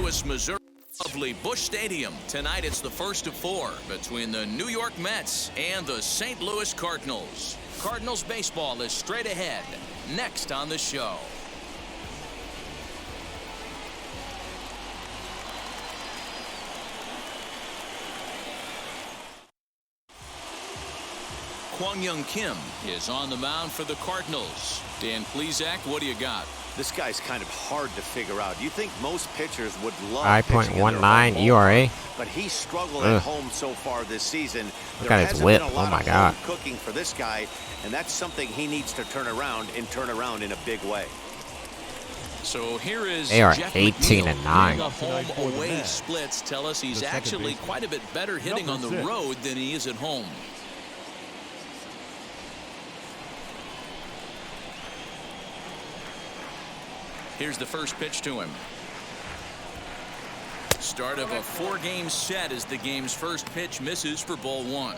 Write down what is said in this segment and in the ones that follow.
Louis, Missouri. Lovely Busch Stadium. Tonight it's the first of 4 between the New York Mets and the St. Louis Cardinals. Cardinals baseball is straight ahead. Next on the show. Kwang Young Kim is on the mound for the Cardinals. Dan Plesac, what do you got? This guy's kind of hard to figure out. You think most pitchers would love 5.19 ERA. but he's struggled at home so far this season. Look at his whip. Oh my God. Cooking for this guy, and that's something he needs to turn around in a big way. So here is they are Jeff 18 McNeil. and 9. Home away splits tell us he's actually quite a bit better hitting on the road than he is at home. Here's the first pitch to him. Start of a 4-game set as the game's first pitch misses for ball 1.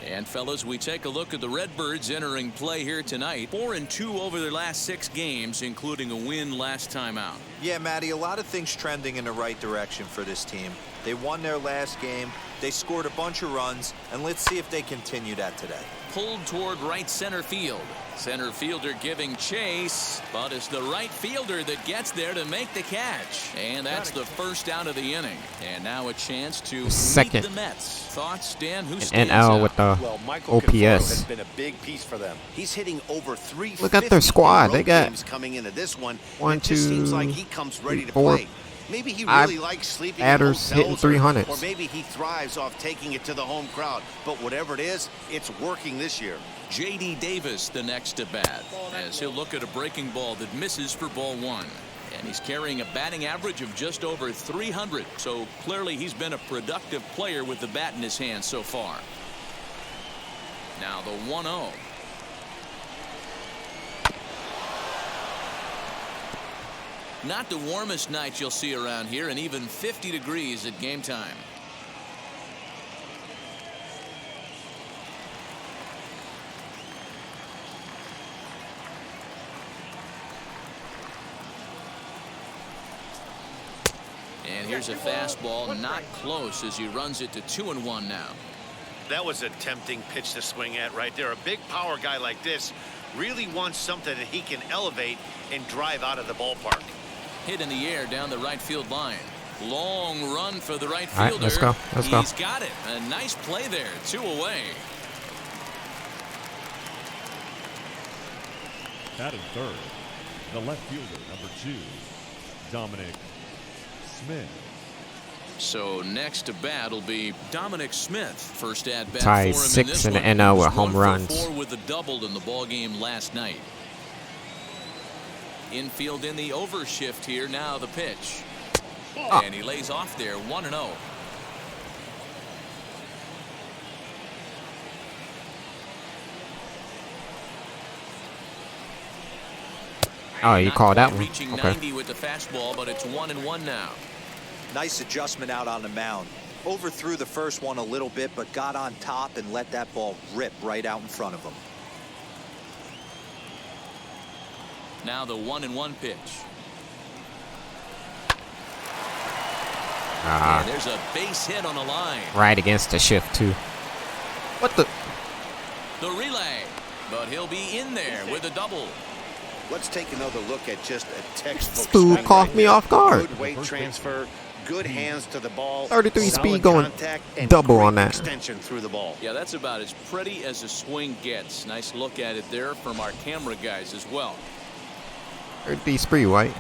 And fellas, we take a look at the Redbirds entering play here tonight. 4-2 over their last 6 games, including a win last time out. Yeah, Matty, a lot of things trending in the right direction for this team. They won their last game, they scored a bunch of runs, and let's see if they continue that today. Pulled toward right center field. Center fielder giving chase, but it's the right fielder that gets there to make the catch. And that's the first out of the inning. And now a chance to meet the Mets. Thoughts, Dan? Who stands NL out? with the OPS. Has been a big piece for them. He's hitting over 350. Look at their squad. They got coming into this one. 1, 2, seems like he comes ready to 4. play. Maybe he really likes sleeping in batters hitting hotels, 300s. or maybe he thrives off taking it to the home crowd. But whatever it is, it's working this year. J.D. Davis the next to bat as he'll look at a breaking ball that misses for ball 1. And he's carrying a batting average of just over 300. So clearly he's been a productive player with the bat in his hand so far. Now the 1-0. Not the warmest night you'll see around here, and even 50 degrees at game time. And here's a fastball, not close, as he runs it to 2-1 now. That was a tempting pitch to swing at right there. A big power guy like this really wants something that he can elevate and drive out of the ballpark. Hit in the air down the right field line. Long run for the right All right, fielder. let's go. Let's go. He's got it. A nice play there. 2 away. Batting third, the left fielder, number 2, Dominic Smith. So next to bat will be Dominic Smith. First at bat Tied for him 6 in this the one. NL with He was home 1 for runs. 4 with a double in the ball game last night. Infield in the overshift here. Now the pitch. And he lays off there. 1-0. Oh, you call that one? Reaching Okay. 90 with the fastball, but it's 1-1 now. Nice adjustment out on the mound. Overthrew the first one a little bit, but got on top and let that ball rip right out in front of him. Now the 1-1 pitch. And there's a base hit on the line. Right against the shift too. What the? The relay, but he'll be in there with a double. Let's take another look at just a textbook. Dude caught me off guard. Good weight transfer, good hands to the ball. 33 solid speed going contact, and double on great that. extension through the ball. Yeah, that's about as pretty as a swing gets. Nice look at it there from our camera guys as well. 33 speed, right?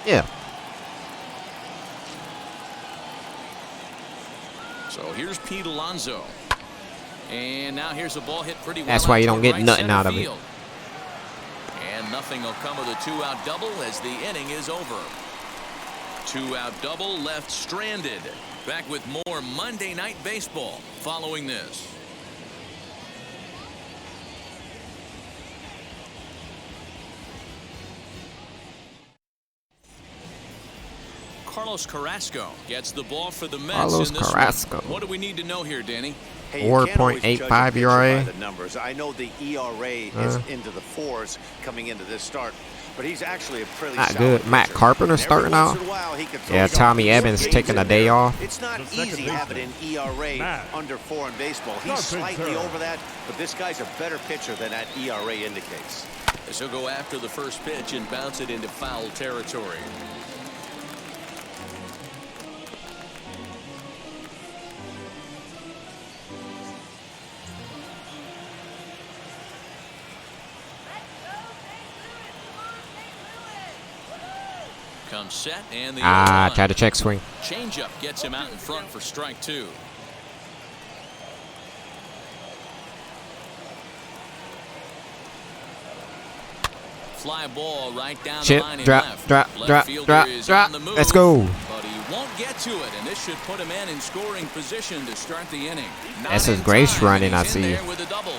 Yeah. So here's Pete Alonso. And now here's a ball hit pretty well. That's why you don't get right nothing center out of it. field. And nothing will come of the 2-out double as the inning is over. 2-out double left stranded. Back with more Monday Night Baseball following this. Carlos Carrasco gets the ball for the Mets Carlos in this Carrasco. one. What do we need to know here, Danny? Hey, you can't always judge a 4.85 pitcher ERA. by the numbers. I know the ERA is into the 4s coming into this start, but he's actually a pretty Not solid good. Matt pitcher. Carpenter And every starting once out. in a while, he can throw Yeah, some Tommy decent Evans games taking in a day there. off. It's not The second easy having an ERA Matt under 4 in baseball. He's slightly Carpenter. over that, but this guy's a better pitcher than that ERA indicates. As he'll go after the first pitch and bounce it into foul territory. Comes set and the Try to check swing. changeup gets him out in front for strike 2. Fly ball right down Chip, the line and drop, left. drop, Left drop, fielder drop, is drop. on the move, Let's go. but he won't get to it, and this should put him in scoring position to start the inning. Not That's his in Grace time, running, and I he's in see. there with a double.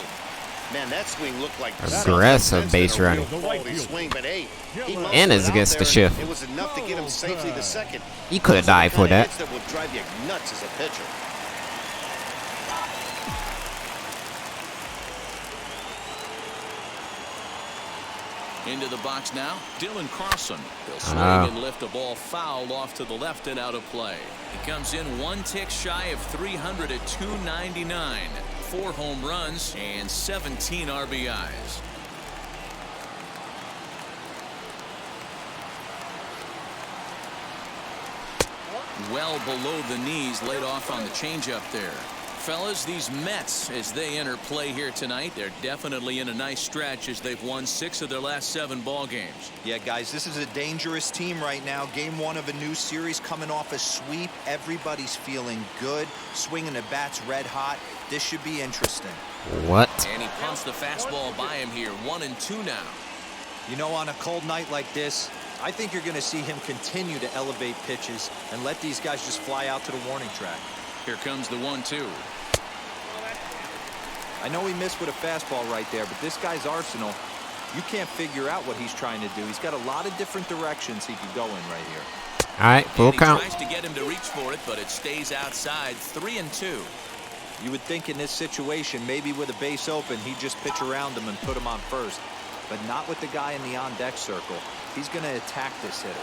Man, that swing looked like Aggressive base running. quality swing, but hey, he muscled And it it's out against there, the shift. and it was enough to get him safely to second. He could have Those are died the for kind of that. hits that will drive you nuts as a pitcher. Into the box now, Dylan Carlson. He'll swing and lift a ball foul off to the left and out of play. He comes in one tick shy of 300 at 299. 4 home runs and 17 RBIs. Well below the knees, laid off on the changeup there. Fellas, these Mets, as they enter play here tonight, they're definitely in a nice stretch as they've won 6 of their last 7 ball games. Yeah, guys, this is a dangerous team right now. Game 1 of a new series, coming off a sweep. Everybody's feeling good, swinging the bats red hot. This should be interesting. What? And he pumps the fastball by him here. 1-2 now. You know, on a cold night like this, I think you're going to see him continue to elevate pitches and let these guys just fly out to the warning track. Here comes the 1-2. I know he missed with a fastball right there, but this guy's arsenal, you can't figure out what he's trying to do. He's got a lot of different directions he could go in right here. All right, full And he count. tries to get him to reach for it, but it stays outside. 3-2. You would think in this situation, maybe with a base open, he'd just pitch around him and put him on first. But not with the guy in the on-deck circle. He's going to attack this hitter.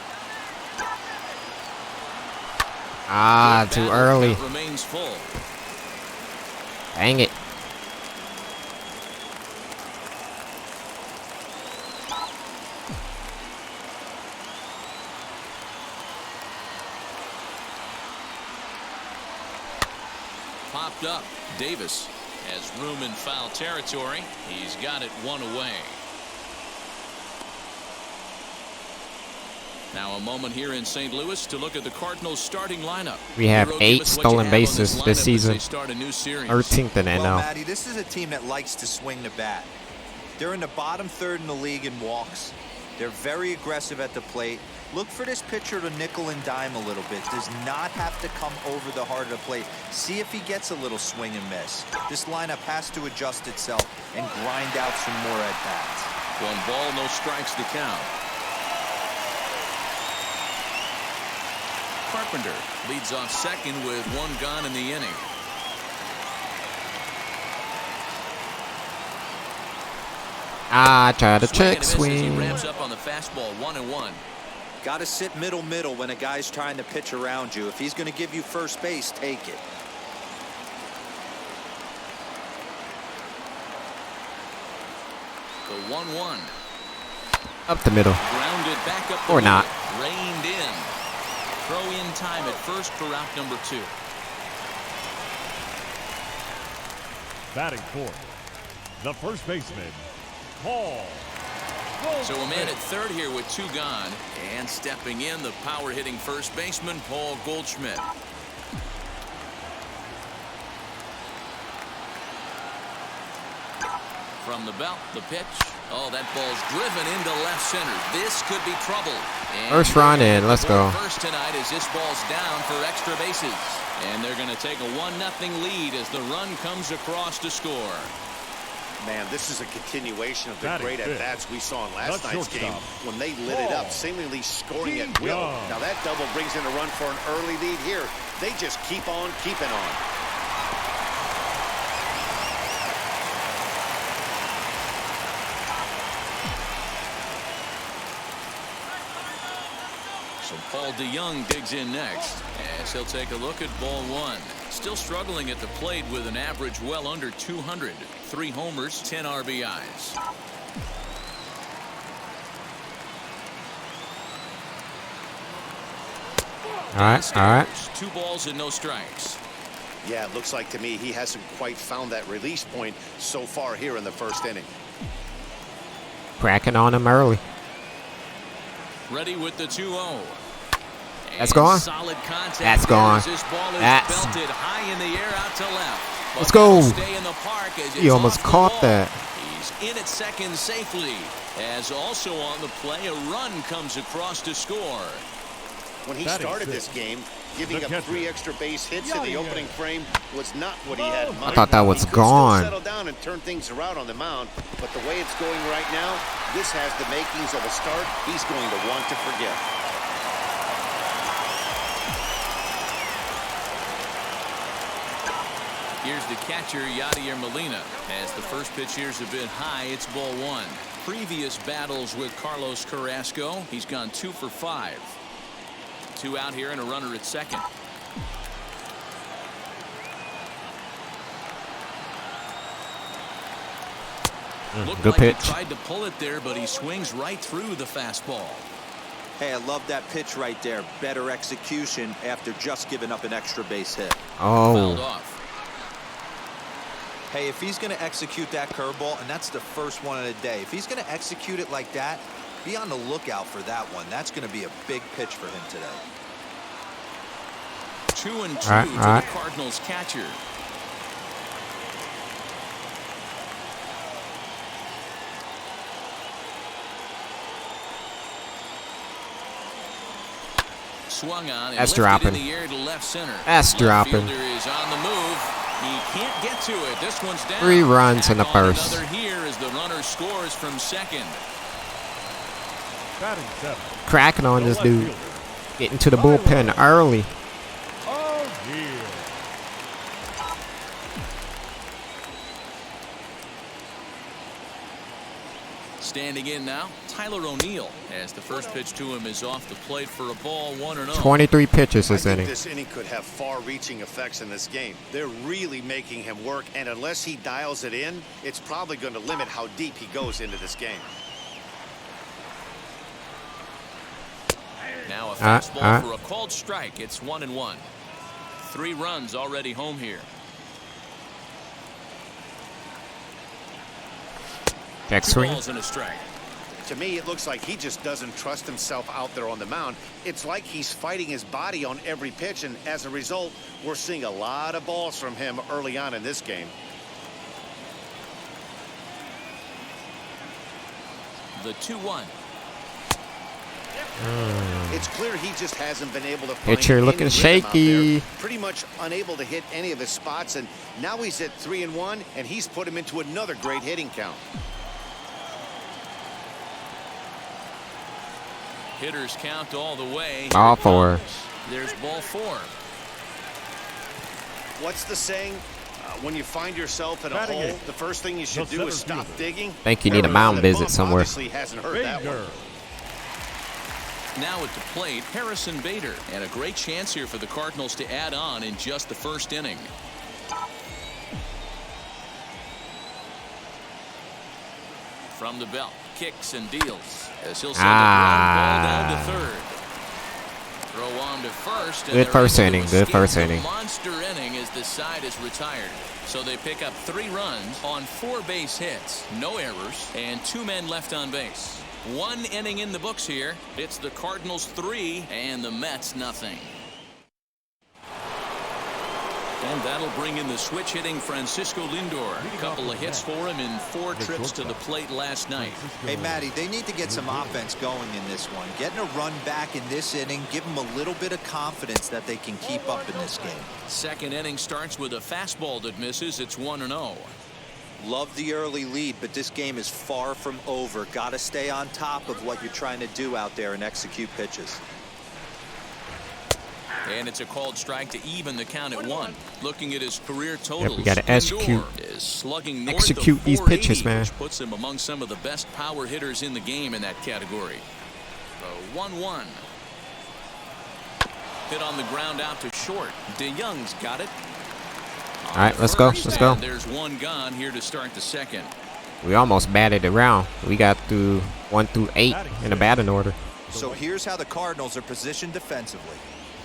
Too early. Remains full. Dang it. Popped up. Davis has room in foul territory. He's got it 1 away. Now a moment here in St. Louis to look at the Cardinals starting lineup. We have Hero, 8 give us what you stolen have on bases lineup this as season. they start a new series. 13th in Well, NL. Matty, this is a team that likes to swing the bat. They're in the bottom 3rd in the league in walks. They're very aggressive at the plate. Look for this pitcher to nickel and dime a little bit. Does not have to come over the heart of the plate. See if he gets a little swing and miss. This lineup has to adjust itself and grind out some more at-bats. 1 ball, no strikes to count. Carpenter leads off second with 1 gone in the inning. Try to Swing and check a miss as he swing. ramps up on the fastball. 1-1. Got to sit middle when a guy's trying to pitch around you. If he's going to give you first base, take it. The 1-1. Up the middle. Grounded back up the Or middle. not. Reined in. Throw in time at first for out number 2. Batting fourth, the first baseman, Paul. So a man at third here with 2 gone. And stepping in, the power-hitting first baseman, Paul Goldschmidt. From the belt, the pitch. Oh, that ball's driven into left center. This could be trouble. And First run in. Let's go. First tonight as this ball's down for extra bases. And they're going to take a 1-0 lead as the run comes across to score. Man, this is a continuation of the Batting great fifth, at-bats we saw in last the night's game shortstop, when they lit it up, Paul seemingly scoring at will. Young. Now that double brings in a run for an early lead here. They just keep on keeping on. So Paul DeYoung digs in next as he'll take a look at ball one. Still struggling at the plate with an average well under 200. 3 homers, 10 RBIs. All right. 2 balls and no strikes. Yeah, it looks like to me he hasn't quite found that release point so far here in the first inning. Cracking on him early. Ready with the 2-0. That's gone. Solid contact. That's gone. This ball is That's belted high in the air out to left. But let's go. Stay in the park as He it's almost off the caught wall. that. He's in at second safely. As also on the play, a run comes across to score. When he Batting started six. this game, giving The up catcher. 3 extra base hits in the opening frame was not what he had in mind. I thought that was He could gone. Still settle down and turn things around on the mound, but the way it's going right now, this has the makings of a start he's going to want to forget. Here's the catcher, Yadier Molina. As the first pitch here's a bit high, it's ball 1. Previous battles with Carlos Carrasco, he's gone 2 for 5. 2 out here and a runner at second. Looked Good like pitch. He tried to pull it there, but he swings right through the fastball. Hey, I love that pitch right there. Better execution after just giving up an extra base hit. Fouled Oh, off. Hey, if he's going to execute that curveball, and that's the first one of the day, if he's going to execute it like that, be on the lookout for that one. That's going to be a big pitch for him today. 2-2 to All right. the Cardinals catcher. Swung on and That's lifted dropping. in the air to left center. That's Left dropping. fielder is on the move. He can't get to it. This one's down. 3 runs in the Tack on first. Another here as the runner scores from second. Batting 7. cracking on The this left dude. fielder. Getting to the bullpen early. Oh, dear. Standing in now, Tyler O'Neill, as the first pitch to him is off the plate for a ball 1-0. 23 pitches I this think inning. this inning could have far-reaching effects in this game. They're really making him work, and unless he dials it in, it's probably going to limit how deep he goes into this game. Now a fastball for a called strike. It's 1-1. 3 runs already home here. Check 2 swing. balls and a strike. To me, it looks like he just doesn't trust himself out there on the mound. It's like he's fighting his body on every pitch, and as a result, we're seeing a lot of balls from him early on in this game. The 2-1. It's clear he just hasn't been able to find Pitcher any looking rhythm out shaky. there. Pretty much unable to hit any of his spots, and now he's at 3-1, and he's put him into another great hitting count. Hitters count all the way. Ball Here it 4. comes. There's ball 4. What's the saying? When you find yourself in a Batting hole, 8. the first thing you should The do is center stop fielder. digging. Think you need a mound visit somewhere. Obviously hasn't heard that one. Bader. Now at the plate, Harrison Bader. And a great chance here for the Cardinals to add on in just the first inning. From the belt, kicks and deals as he'll send a ground ball down to third. Throw on to first. And Good they're first able to inning, good escape first the inning. Monster inning as the side is retired. So they pick up 3 runs on 4 base hits, no errors, and 2 men left on base. 1 inning in the books here. It's the Cardinals 3 and the Mets nothing. And that'll bring in the switch hitting Francisco Lindor. A couple of hits for him in 4 trips to the plate last night. Hey, Matty, they need to get some offense going in this one. Getting a run back in this inning, give them a little bit of confidence that they can keep up in this game. Second inning starts with a fastball that misses. It's 1-0. Love the early lead, but this game is far from over. Got to stay on top of what you're trying to do out there and execute pitches. And it's a called strike to even the count at 1. Looking at his career totals, we gotta execute. Lindor is slugging north Execute of these 480, pitches, man. which puts him among some of the best power hitters in the game in that category. So 1-1. Hit on the ground out to short. DeYoung's got it. All right, let's go. Let's go. There's one gone here to start the second. We almost batted it around. We got through 1 through 8 in the batting order. So here's how the Cardinals are positioned defensively.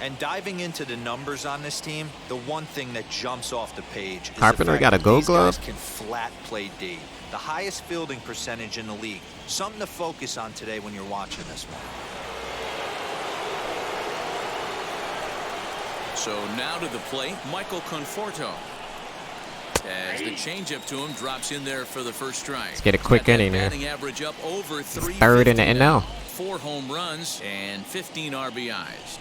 And diving into the numbers on this team, the one thing that jumps off the page is Carpenter the fact got a that Gold these guys Glove? can flat play D. The highest fielding percentage in the league. Something to focus on today when you're watching this one. So now to the plate, Michael Conforto. As the changeup to him drops in there for the first strike. Let's get a quick inning there. Batting average up over 350 Third in the NL. 4 home runs and 15 RBIs.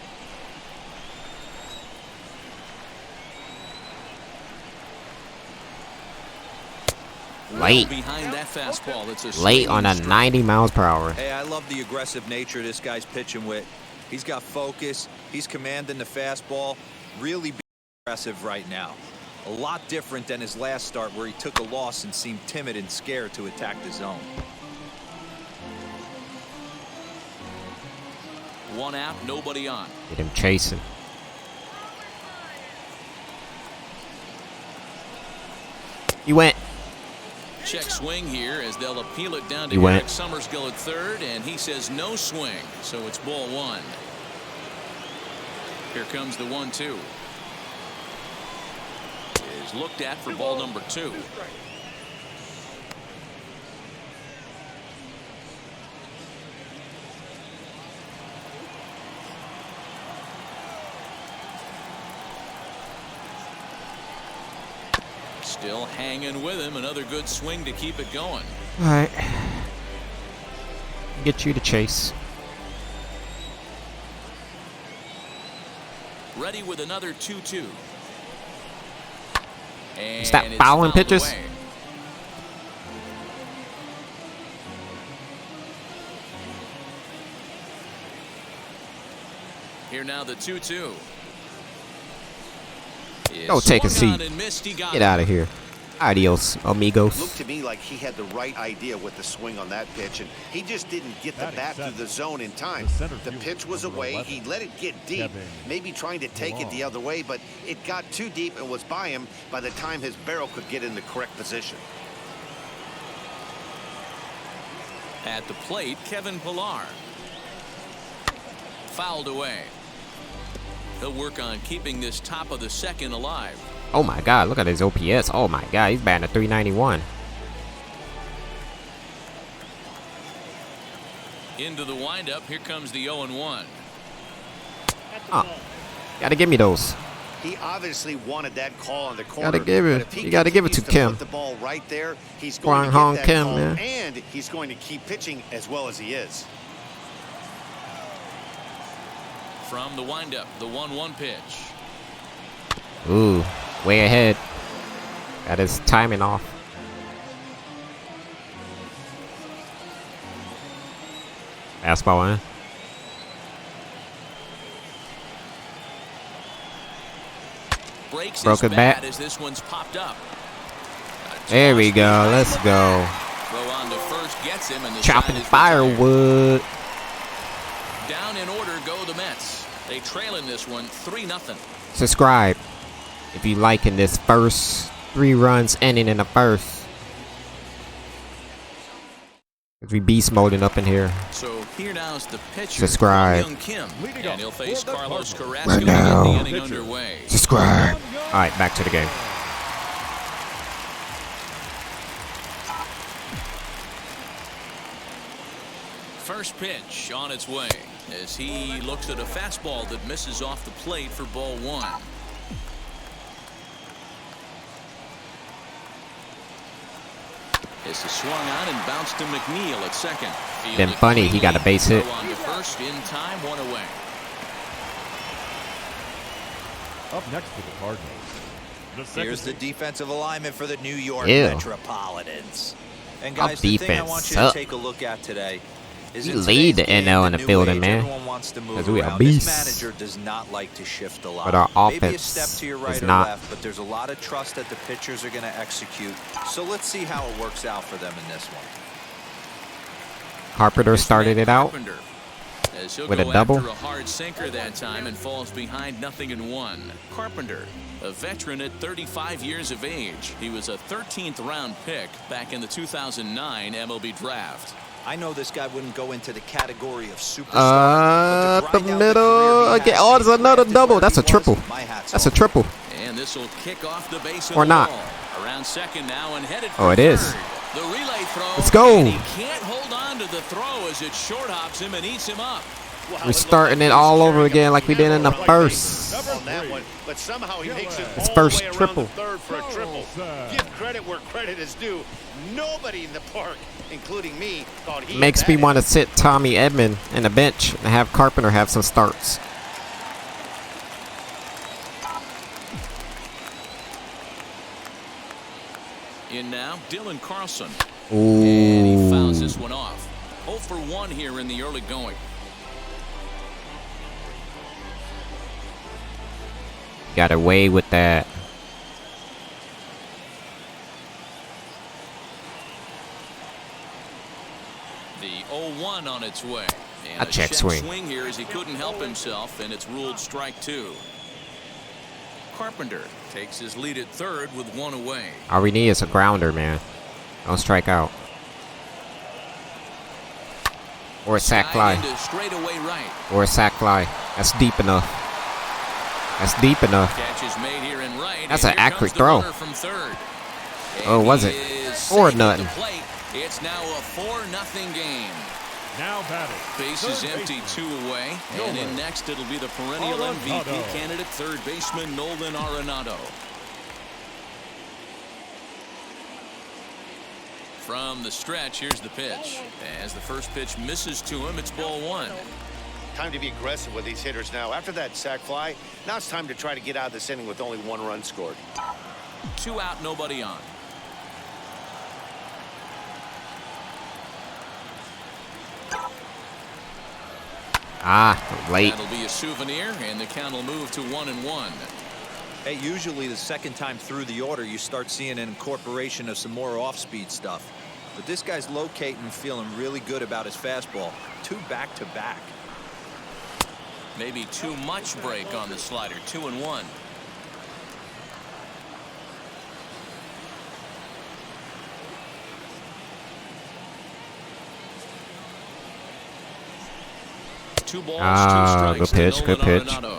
Late. Behind that fastball, it's a Late on a 90 miles per hour. Hey, I love the aggressive nature this guy's pitching with. He's got focus. He's commanding the fastball. Really aggressive right now. A lot different than his last start where he took a loss and seemed timid and scared to attack the zone. One out, nobody on. Get him chasing. He went. Check swing here as they'll appeal it down to He went. Eric Summersgill at third, and he says no swing, so it's ball 1. Here comes the 1-2. Is looked at for ball number 2. Still hanging with him. Another good swing to keep it going. All right. Get you to chase. Ready with another 2-2. And Stop it's fouling fouled pitches. away. Here now the 2-2. Go take a Swung on seat. and missed. He got Get it. out of here. Adios, amigos. Looked to me like he had the right idea with the swing on that pitch, and he just didn't get the bat through the zone in time. The pitch was away. He let it get deep, maybe trying to take it the other way, but it got too deep and was by him by the time his barrel could get in the correct position. At the plate, Kevin Pillar. Fouled away. He'll work on keeping this top of the second alive. Oh my God, look at his OPS. Oh my God, he's batting at 391. Into the windup. Here comes the 0-1. Gotta give me those. He obviously wanted that call on the corner. Gotta give it. But if he You gotta give it to continues Kim. put the ball right there, he's going to Hong get that Kim, call, man. and he's going to keep pitching as well as he is. From the windup, the 1-1 pitch. Ooh, way ahead. Got his timing off. Fastball in. Breaks Broke his it back. bat as this one's popped up. There we go. Let's go. Throw on to first gets him, and the Chopping side is firewood. retired. Down in order go the Mets. They trail in this one 3-0. Subscribe if you liking this first 3 runs ending in the first. As we beast moding up in here. So here now is the pitcher. Subscribe. Young Kim, and he'll face for the Carlos Cardinals. Carrasco to now. get the inning Pitcher. underway. Subscribe. All right, back to the game. First pitch on its way as he looks at a fastball that misses off the plate for ball 1. This is swung on and bounced to McNeil at second. Been Fielded funny, he got a base hit. Throw on to first in time, 1 away. Up next for the Cardinals. The second Here's the base. defensive alignment for the New York Ew. Metropolitans. And Our guys, the thing I defense want you suck. to take a look at today is We in lead today's the game, NL in the new fielding, age, man. Everyone wants to move 'Cause we are around. beasts. This manager does not like to shift a lot. But our Maybe a offense step to your is right or not. left, but there's a lot of trust that the pitchers are going to execute. So let's see how it works out for them in this one. Carpenter This started man it out. Carpenter, as he'll with go a double. after a hard sinker that time and falls behind 0-1. Carpenter, a veteran at 35 years of age. He was a 13th round pick back in the 2009 MLB draft. I know this guy wouldn't go into the category of superstar. Up the middle again. Oh, there's another double. That's a triple. That's a triple. And this will kick off the base or not. Around second now and headed for oh, it third. is. The relay throw. Let's go. And he can't hold on to the throw as it short hops him and eats him up. Wow, We're starting it all over again like we did in the first. On that one, but somehow he makes it His all first the way around triple. the third for a triple. Give credit where credit is due. Nobody in the park, including me, thought he Makes me want to sit Tommy Edman in the bench and have Carpenter have some starts. In now, Dylan Carlson. Ooh. And he fouls this one off. 0 for 1 here in the early going. Got away with that. The 0-1 on its way. And A check swing. Here as he couldn't help himself, and it's ruled strike 2. Carpenter takes his lead at third with 1 away. All we need is a grounder, man. Don't strike out. Or a sack fly. Into straightaway right. Or a sack fly. That's deep enough. That's deep enough. Catch is made here in right. That's and an here accurate comes the throw. runner from third. Oh, was it? 4-0. It's now a 4-0 game. Now batting. Base is empty, 2 away. And in next, it'll be the perennial MVP Arenado. candidate, third baseman Nolan Arenado. From the stretch, here's the pitch. As the first pitch misses to him, it's ball 1. Time to be aggressive with these hitters now. After that sac fly, now it's time to try to get out of this inning with only 1 run scored. 2 out, nobody on. Late. That'll be a souvenir, and the count will move to 1-1. Hey, usually the second time through the order, you start seeing an incorporation of some more off-speed stuff. But this guy's locating and feeling really good about his fastball. 2 back-to-back. Maybe too much break on the slider. 2-1. Two balls, 2 strikes. Good pitch, to good Nolan pitch. Arenado.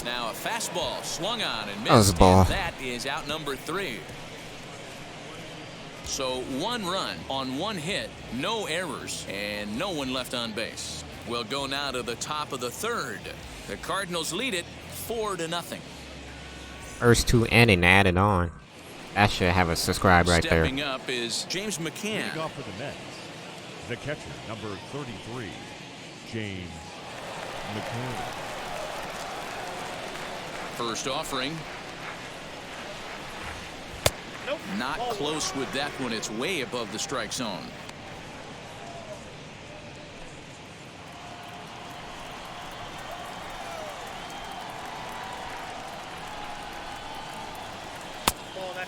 Now a fastball swung on and missed. That was a ball. And that is out number 3. So 1 run on 1 hit, no errors, and no one left on base. We'll go now to the top of the 3rd. The Cardinals lead it 4-0. First 2 inning added on. That should have a subscribe right there. Stepping up is James McCann. Leading off for the Mets, the catcher, number 33, James McCann. First offering. Not close with that one. It's way above the strike zone.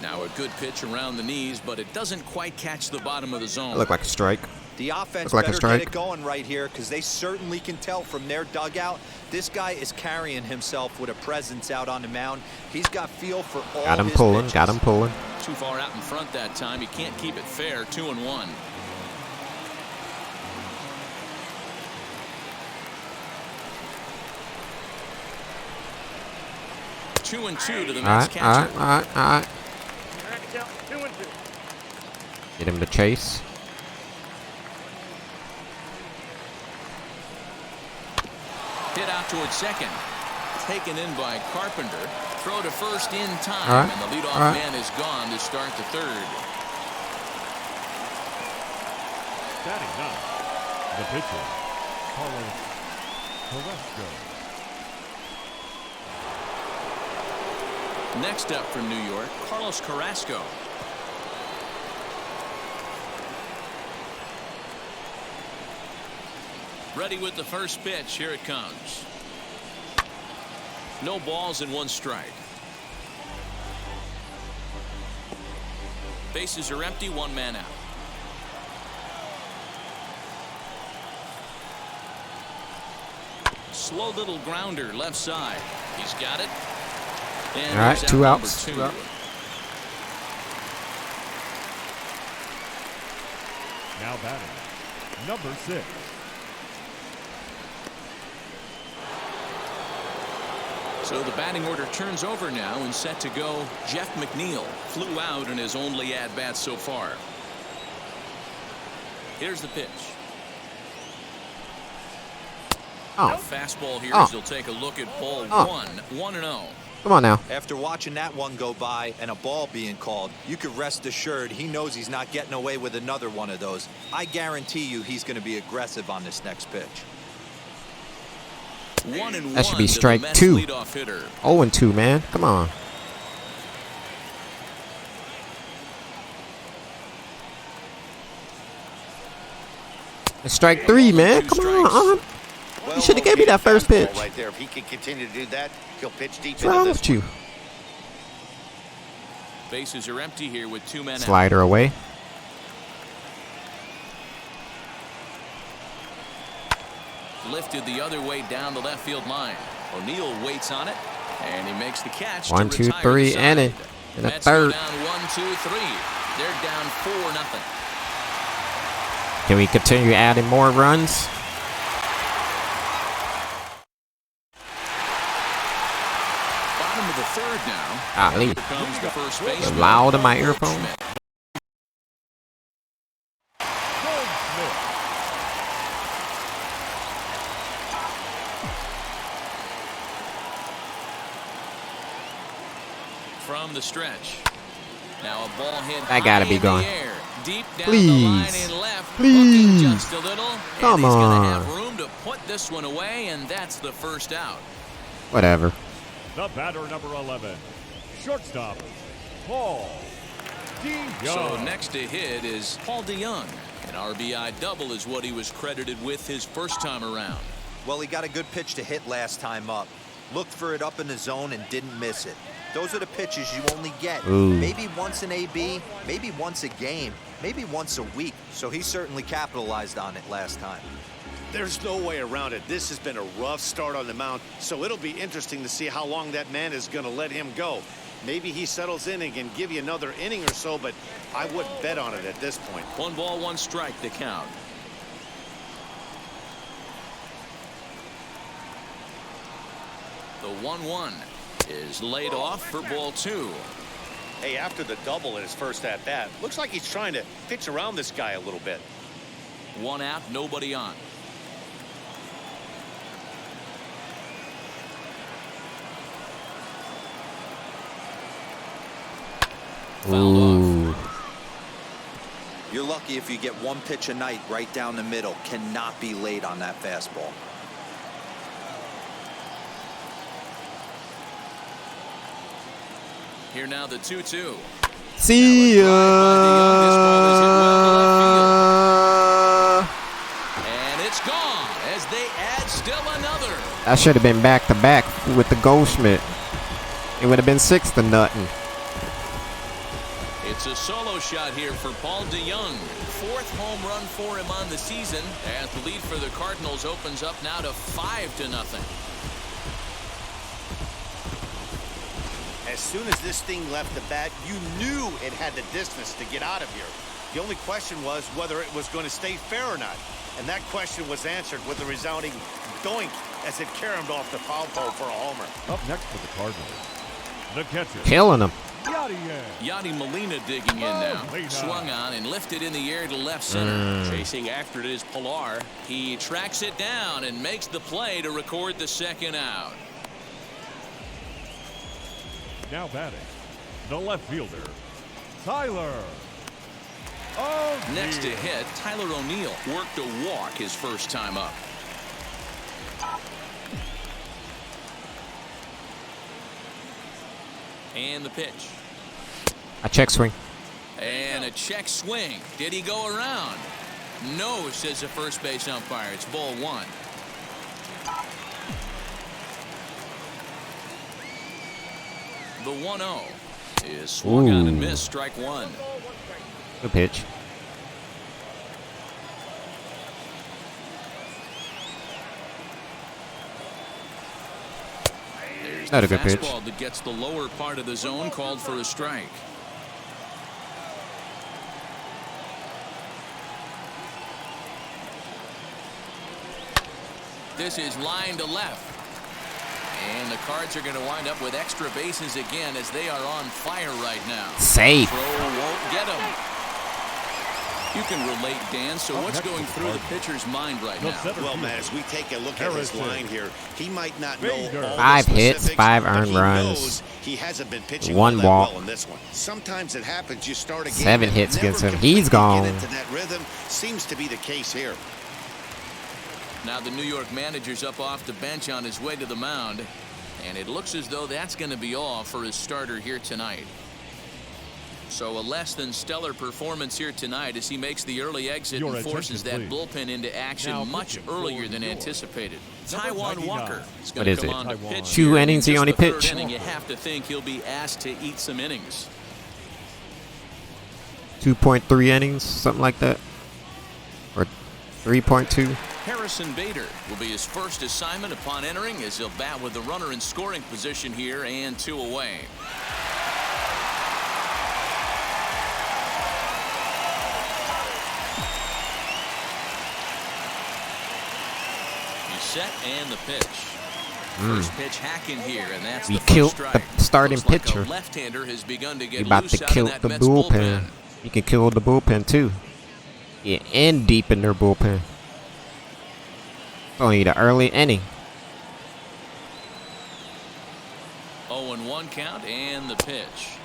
Now a good pitch around the knees, but it doesn't quite catch the bottom of the zone. That looked like a strike. The offense Looked like a better strike. get it going right here because they certainly can tell from their dugout this guy is carrying himself with a presence out on the mound. He's got feel for all Got him his pulling, pitches. got him pulling. Too far out in front that time. He can't keep it fair. 2-1. Two and two to the Mets catcher. All right. Get him to chase. Hit out towards second. Taken in by Carpenter. Throw to first in time. All right. And the leadoff All right. man is gone to start the 3rd. Batting 9, the pitcher, Carlos Carrasco. Next up from New York, Carlos Carrasco. Ready with the first pitch. Here it comes. No balls and 1 strike. Bases are empty, one man out. Slow little grounder left side. He's got it. And all right, here's two out outs. number 2. Two out. Now batting, number 6. So the batting order turns over now and set to go. Jeff McNeil flew out in his only at-bat so far. Here's the pitch. Oh, Fastball here Oh. as he'll take a look at ball Oh. 1-0. come on now. After watching that one go by and a ball being called, you could rest assured he knows he's not getting away with another one of those. I guarantee you he's going to be aggressive on this next pitch. 1-1 That should be to the strike Mets 2. leadoff hitter. 0-2, man. Come on. It's strike 3, man. Come on. You should have gave me that first pitch. Right there. If he can continue to do that, he'll pitch deep What's wrong into this with you? Bases are empty here with 2 men out. Slider away. Lifted the other way down the left field line. O'Neill waits on it, and he makes the catch. 1, to 2, retire 3, the and side. a Mets go third. down 1, 2, 3. They're down 4-0. Can we continue adding more runs? Bottom of the third now. Golly. Here comes the first You're baseman. loud in my earphone. Schmidt. From the stretch. Now a ball hit That gotta high be in the gone. air, deep down Please. the line in left. Please. Hooking just a little. Come and he's gonna on. have room to put this one away, and that's the first out. Whatever. The batter, number 11, shortstop, Paul DeYoung. So next to hit is Paul DeYoung. An RBI double is what he was credited with his first time around. Well, he got a good pitch to hit last time up. Looked for it up in the zone and didn't miss it. Those are the pitches you only get. Ooh. Maybe once an AB, maybe once a game, maybe once a week. So he certainly capitalized on it last time. There's no way around it. This has been a rough start on the mound, so it'll be interesting to see how long that man is going to let him go. Maybe he settles in and can give you another inning or so, but I wouldn't bet on it at this point. 1 ball, 1 strike to count. The 1-1 is laid off for ball 2. Hey, after the double in his first at-bat, looks like he's trying to pitch around this guy a little bit. 1 out, nobody on. Fouled Ooh. You're lucky if you get one pitch a night right down the middle. Cannot be late on that fastball. Here now the 2-2. See ya. And it's gone as they add still another. That should have been back to back with the Goldschmidt. It would have been 6-0. It's a solo shot here for Paul DeYoung. 4th home run for him on the season, as the lead for the Cardinals opens up now to 5-0. As soon as this thing left the bat, you knew it had the distance to get out of here. The only question was whether it was going to stay fair or not. And that question was answered with a resounding doink as it caromed off the foul pole for a homer. Up next for the Cardinals, the catcher, Killing him. Yadi Molina digging in now. Swung on and lifted in the air to left center. Chasing after it is Pilar. He tracks it down and makes the play to record the 2nd out. Now batting, the left fielder, Tyler O'Neill. Next to hit, Tyler O'Neill worked a walk his first time up. And the pitch. A check swing. And a check swing. Did he go around? No, says the first base umpire. It's ball 1. The 1-0 is swung on and missed, strike 1. Good pitch. There's Not the a good pitch. fastball that gets the lower part of the zone called for a strike. This is line to left. And the Cards are going to wind up with extra bases again as they are on fire right now. Safe. Throw won't get him. You can relate, Dan. So what's going through the pitcher's mind right now? Well, Matt, as we take a look at his line here, he might not know all 5 the hits, specifics, 5 but earned he runs. knows he hasn't been pitching 1 all that walk. well in this one. Sometimes it happens. You start a game 7 and hits never against him. completely He's gone. Get into that rhythm. Seems to be the case here. Now the New York manager's up off the bench on his way to the mound. And it looks as though that's going to be all for his starter here tonight. So a less than stellar performance here tonight as he makes the early exit and forces that bullpen into action much earlier than anticipated. Taijuan Walker is going to come on to pitch. 2 innings he only pitched. You have to think he'll be asked to eat some innings. 2.3 innings, something like that. Or 3.2. Harrison Bader will be his first assignment upon entering as he'll bat with the runner in scoring position here and 2 away. He's set and the pitch. First pitch hacking here, and that's We the killed first strike. the starting Looks like pitcher. a left-hander has begun to get You about loose to out of kill that the Mets bullpen. You can kill the bullpen too. Yeah, and deep in their bullpen. Only the early inning. 0-1 count and the pitch.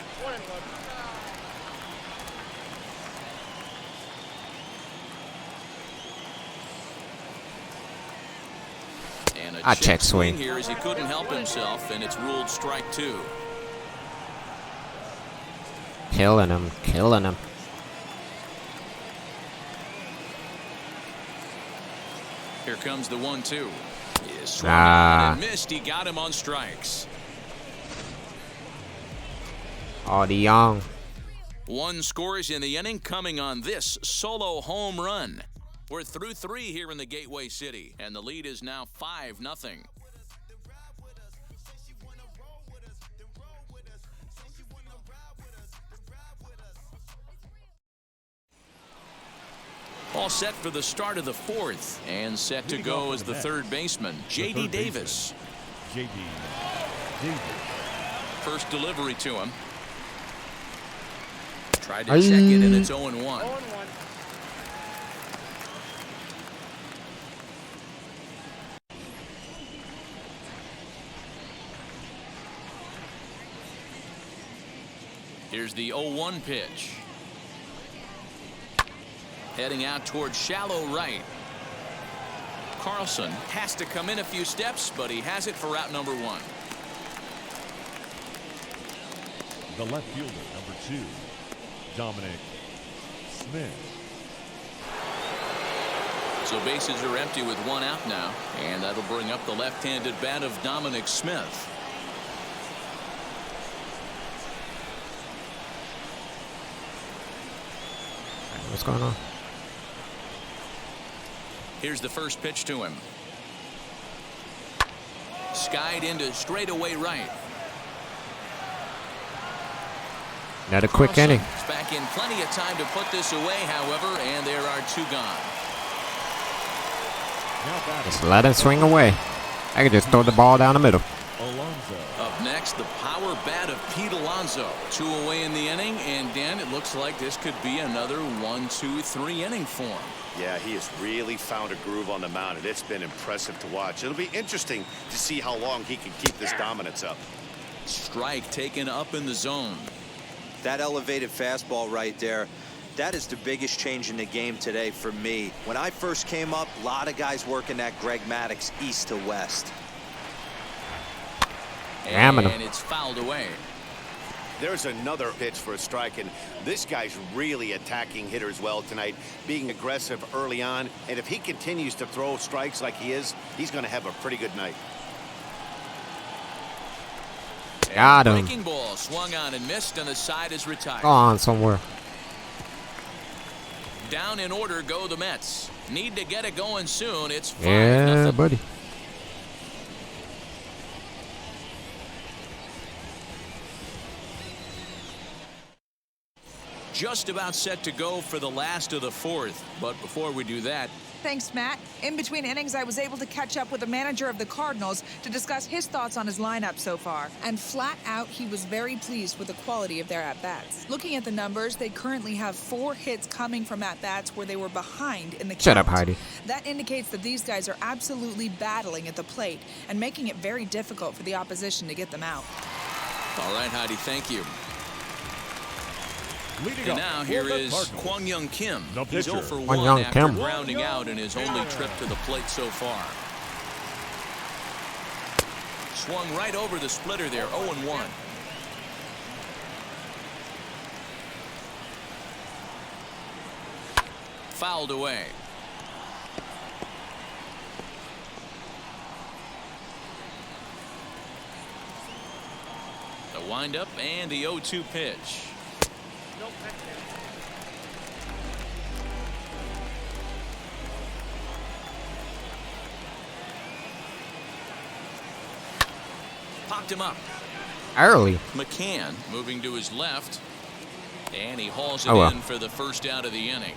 And a check swing. here as he couldn't help himself, and it's ruled strike 2. Killing him, killing him. Here comes the 1-2. Swung on and missed. He got him on strikes. Oh, the young. 1 scores in the inning coming on this solo home run. We're through 3 here in the Gateway City, and the lead is now 5-0. All set for the start of the 4th, and set to go as the third baseman, J.D. Davis. J.D. Davis. First delivery to him. Tried to check it, and it's 0-1. Here's the 0-1 pitch. Heading out towards shallow right. Carlson has to come in a few steps, but he has it for out number 1. The left fielder, number 2, Dominic Smith. So bases are empty with 1 out now, and that'll bring up the left-handed bat of Dominic Smith. What's going on? Here's the first pitch to him. Skied into straightaway right. Not a quick Carlson inning. is back in plenty of time to put this away, however, and there are 2 gone. Just let him swing away. I could just throw the ball down the middle. Alonso. Up next, the power bat of Pete Alonso. 2 away in the inning, and Dan, it looks like this could be another 1-2-3 inning for him. Yeah, he has really found a groove on the mound, and it's been impressive to watch. It'll be interesting to see how long he can keep this dominance up. Strike taken up in the zone. That elevated fastball right there, that is the biggest change in the game today for me. When I first came up, a lot of guys working that Greg Maddux east to west. Jamming him. And it's fouled away. There's another pitch for a strike, and this guy's really attacking hitters well tonight, being aggressive early on, and if he continues to throw strikes like he is, he's going to have a pretty good night. Got him. Breaking ball swung on and missed, and the side is retired. Go on somewhere. Down in order go the Mets. Need to get it going soon. It's 5-0. Yeah, buddy. Just about set to go for the last of the fourth. But before we do that, Thanks, Matt. In between innings, I was able to catch up with the manager of the Cardinals to discuss his thoughts on his lineup so far. And flat out, he was very pleased with the quality of their at-bats. Looking at the numbers, they currently have 4 hits coming from at-bats where they were behind in the count. Shut up, Heidi. That indicates that these guys are absolutely battling at the plate and making it very difficult for the opposition to get them out. all right, Heidi, thank you. Leading And up now for here the is Cardinals, Kwang Young Kim. the He's 0 pitcher. for 1 Kwang Young after Kim. grounding out in his only trip to the plate so far. Swung right over the splitter there, 0-1. Fouled away. The windup and the 0-2 pitch. Popped him up. Early. McCann moving to his left. And he hauls it Oh, well. in for the first out of the inning.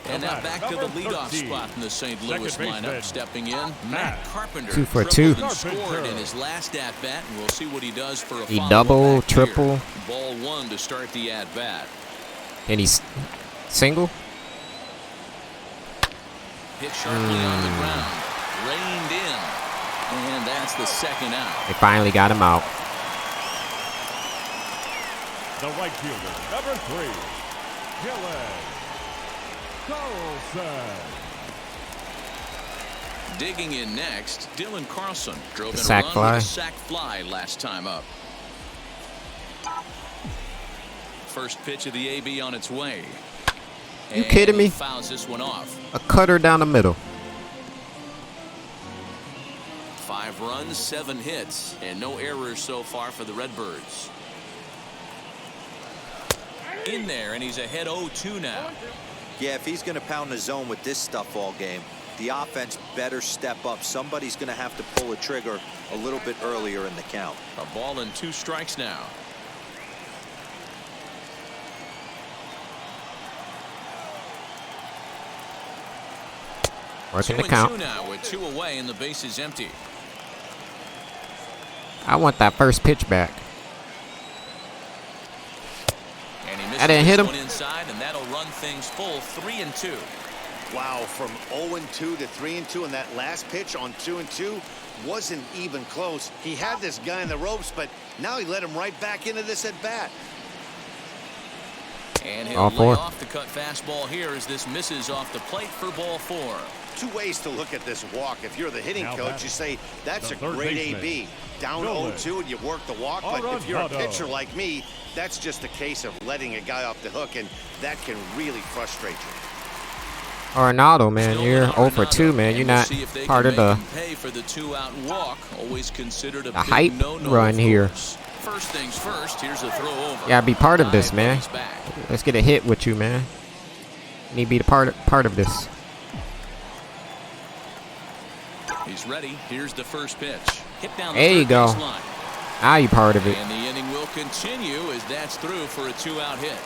And now back to the leadoff spot in the St. Louis Second lineup. baseman, Stepping in, Matt Carpenter. 2 for tripled 2. and scored in his last at-bat, and we'll see what he does for a He follow-up double, back here. triple. Ball 1 to start the at-bat. And he's single. Hit sharply on the ground. Reined in. And that's the second out. They finally got him out. The right fielder, number 3, Dylan Carlson. Digging in next, Dylan Carlson drove in a Sac run fly. with a sac fly last time up. First pitch of the AB on its way. You And kidding me? he fouls this one off. A cutter down the middle. 5 runs, 7 hits, and no errors so far for the Redbirds. In there, and he's ahead 0-2 now. Yeah, if he's going to pound the zone with this stuff all game, the offense better step up. Somebody's going to have to pull a trigger a little bit earlier in the count. A ball and 2 strikes now. Working the 2-2 count. now with 2 away and the base is empty. I want that first pitch back. And he misses I didn't hit this him. one inside, and that'll run things full 3-2. Wow, from 0-2 to 3-2, and that last pitch on 2-2 wasn't even close. He had this guy in the ropes, but now he let him right back into this at bat. And he'll All lay 4. off the cut fastball here as this misses off the plate for ball 4. 2 ways to look at this walk. If you're the hitting Now coach, batting, you say that's the a third great baseman, AB. Down Nolan 0-2 and you work the walk. But if you're a Arenado. pitcher like me, that's just a case of letting a guy off the hook, and that can really frustrate you. Arenado, man, Still you're with 0 for Arenado, 2, man. and You're we'll not see if they part can of the. make him pay for the 2-out walk. Always considered a big hype no-no, run of here. course. First things first, here's a throw over. You gotta be part of this, High, man. he's back. Let's get a hit with you, man. You need to be the part of this. He's ready. Here's the first pitch. Hit down the There you third go. baseline. Now you part of it. And the inning will continue as that's through for a 2-out hit.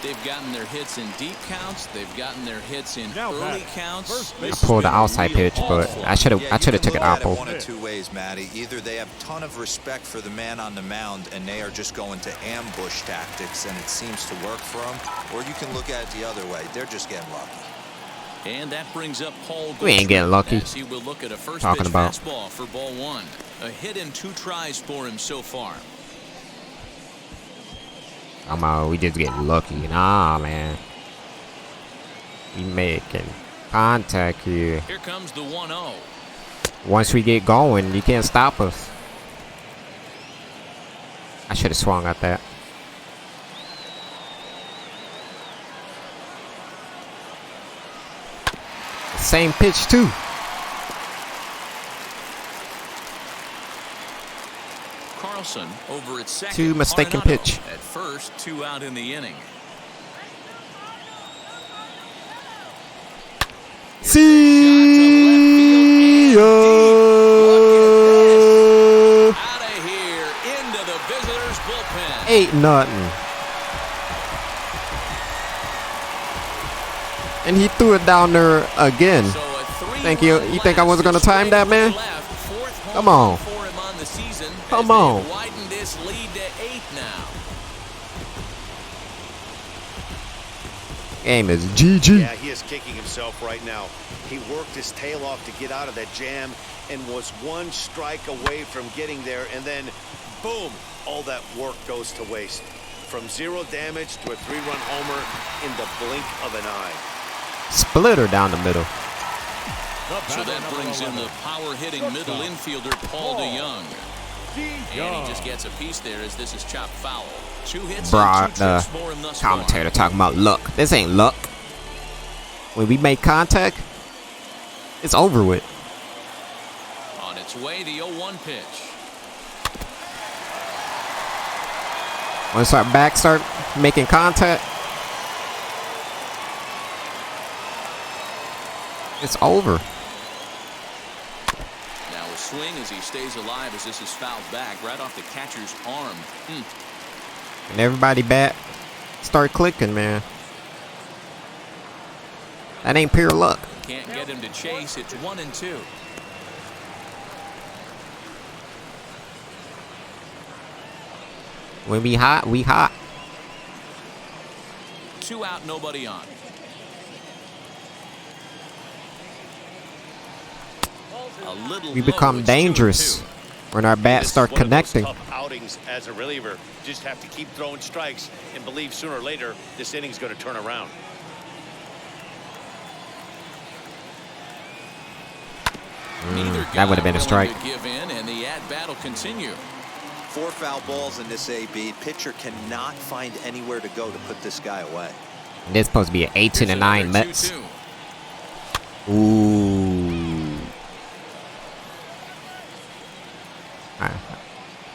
They've gotten their hits in deep counts. They've gotten their hits in Now early back. counts. First This base. Pulled the has been outside real pitch, but awful. I should have Yeah, I you should have can took it look at apple. one of 2 ways, Matty. Either they have a ton of respect for the man on the mound and they are just going to ambush tactics and it seems to work for them, or you can look at it the other way. They're just getting lucky. And that brings up Paul We ain't getting lucky. as he will look at a first Talking pitch about. fastball for ball 1. A hit in 2 tries for him so far. Come on, we just getting lucky. Nah, man. We making contact here. Here comes the 1-0. Once we get going, you can't stop us. I should have swung at that. Same pitch too. Carlson over at second. Two mistaken Arenado pitch. at first, 2 out in the inning. See ya. Out of here into the visitors' bullpen. 8-0. And he threw it down there again. So a 3-run Thank you. You think I wasn't gonna blast. time that, man? Left. Fourth home Come on. run for him on the season. Come as on. they've widened this lead to 8 now. Game is GG. Yeah, he is kicking himself right now. He worked his tail off to get out of that jam and was 1 strike away from getting there, and then boom, all that work goes to waste. From 0 damage to a 3-run homer in the blink of an eye. Splitter down the middle. So that brings in the power-hitting middle infielder, Paul DeYoung. And he just gets a piece there as this is chopped foul. 2 hits Bruh, and 2 trips for him thus far. commentator talking about luck. This ain't luck. When we make contact, it's over with. On its way, the 0-1 pitch. Once our back start making contact, it's over. Now a swing as he stays alive as this is fouled back right off the catcher's arm. And everybody bat start clicking, man. That ain't pure luck. Can't get him to chase. It's 1-2. When we hot, we hot. 2 out, nobody on. A little We low, become it's dangerous 2-2. when our bats start This is one of those connecting. tough outings as a reliever. Just have to keep throwing strikes and believe sooner or later this inning's going to turn around. That would have been a strike. To give in, and the at-bat will continue. 4 foul balls in this AB. Pitcher cannot find anywhere to go to put this guy away. And it's supposed to be an 18-9 Mets. 2-2. Ooh.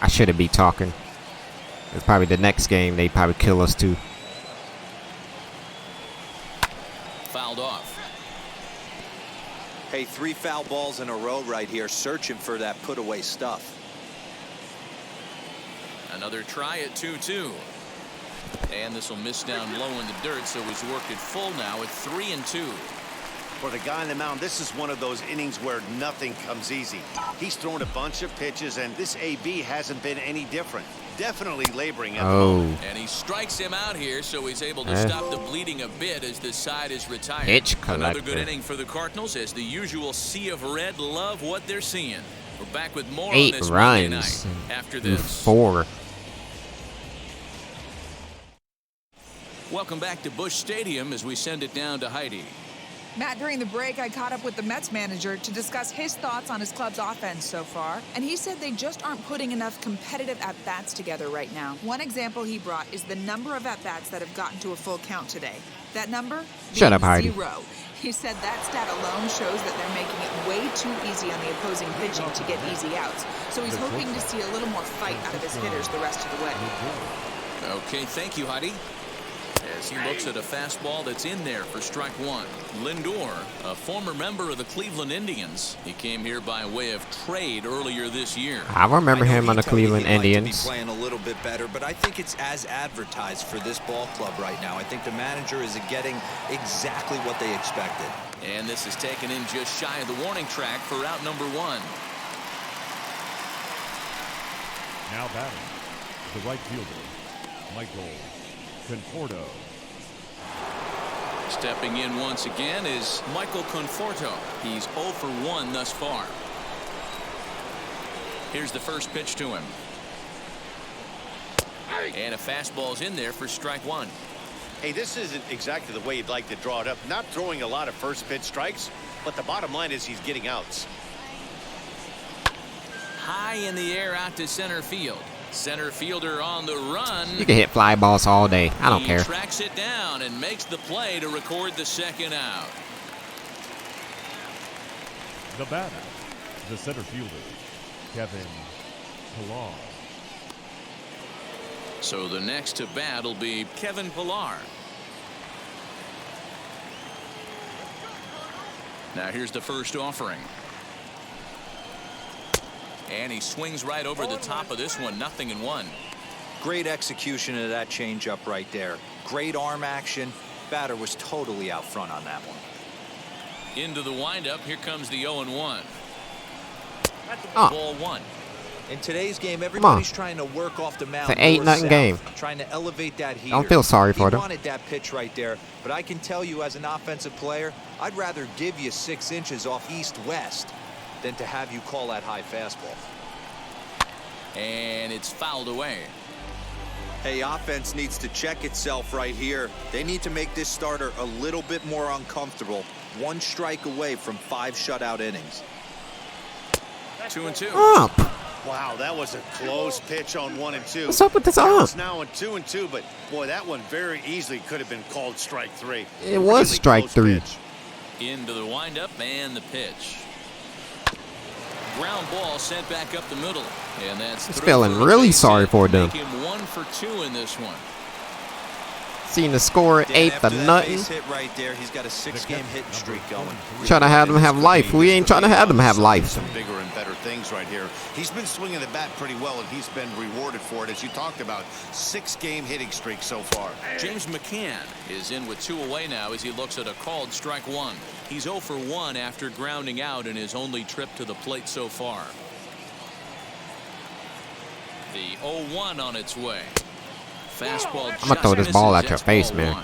I shouldn't be talking. It's probably the next game. They probably kill us too. Fouled off. Hey, 3 foul balls in a row right here, searching for that put away stuff. Another try at 2-2. And this will miss down low in the dirt, so he's worked it full now at 3-2. For the guy on the mound, this is one of those innings where nothing comes easy. He's thrown a bunch of pitches, and this AB hasn't been any different. Definitely laboring at the moment. And he strikes him out here, so he's able to stop the bleeding a bit as the side is retired. Pitch Another good collector. inning for the Cardinals as the usual sea of red love what they're seeing. We're back with more 8 on this Monday runs night after through this. 4. Welcome back to Busch Stadium as we send it down to Heidi. Matt, during the break, I caught up with the Mets manager to discuss his thoughts on his club's offense so far, and he said they just aren't putting enough competitive at-bats together right now. One example he brought is the number of at-bats that have gotten to a full count today. That number? Shut up, Heidi. 0. He said that stat alone shows that they're making it way too easy on the opposing pitching to get easy outs, so he's hoping to see a little more fight out of his hitters the rest of the way. Okay, thank you, Heidi. As he looks at a fastball that's in there for strike 1. Lindor, a former member of the Cleveland Indians. He came here by way of trade earlier this year. I remember I know him he on the told me Cleveland he'd like to Indians. be playing a little bit better, but I think it's as advertised for this ball club right now. I think the manager is getting exactly what they expected. And this is taken in just shy of the warning track for out number 1. Now batting, the right fielder, Michael Conforto. Stepping in once again is Michael Conforto. He's 0 for 1 thus far. Here's the first pitch to him. And a fastball's in there for strike 1. Hey, this isn't exactly the way you'd like to draw it up. Not throwing a lot of first pitch strikes, but the bottom line is he's getting outs. High in the air out to center field. Center fielder on the run. You can hit fly balls all day. I don't care. He tracks it down and makes the play to record the second out. The batter, the center fielder, Kevin Pillar. So the next to bat will be Kevin Pillar. Now here's the first offering. And he swings right over the top of this one. 0-1. Great execution of that changeup right there. Great arm action. Batter was totally out front on that one. Into the windup. Here comes the 0-1. Oh. Ball 1. In today's game, everybody's trying to work off the mound. It's an 8-0 game. Trying to elevate that heater. Don't feel sorry for them. He wanted that pitch right there, but I can tell you as an offensive player, I'd rather give you 6 inches off east-west than to have you call that high fastball. And it's fouled away. Hey, offense needs to check itself right here. They need to make this starter a little bit more uncomfortable. 1 strike away from 5 shutout innings. 2-2. Up. Wow, that was a close pitch on 1 and 2. What's up with this It's up? now on 2 and 2, but boy, that one very easily could have been called strike 3. It was strike close 3. pitch. Into the windup and the pitch. Ground ball sent back up the middle. And that's He's feeling really sorry for them. Make him 1 for 2 in this one. Seeing the score at 8-0. Hit right there, he's got a 6-game hitting streak going. Trying to have them have life. We ain't trying to have them have life. Some bigger and better things right here. He's been swinging the bat pretty well, and he's been rewarded for it, as you talked about. 6-game hitting streak so far. James McCann is in with 2 away now as he looks at a called strike 1. He's 0 for 1 after grounding out in his only trip to the plate so far. The 0-1 on its way. Fastball. I'm gonna throw this ball at your face, man.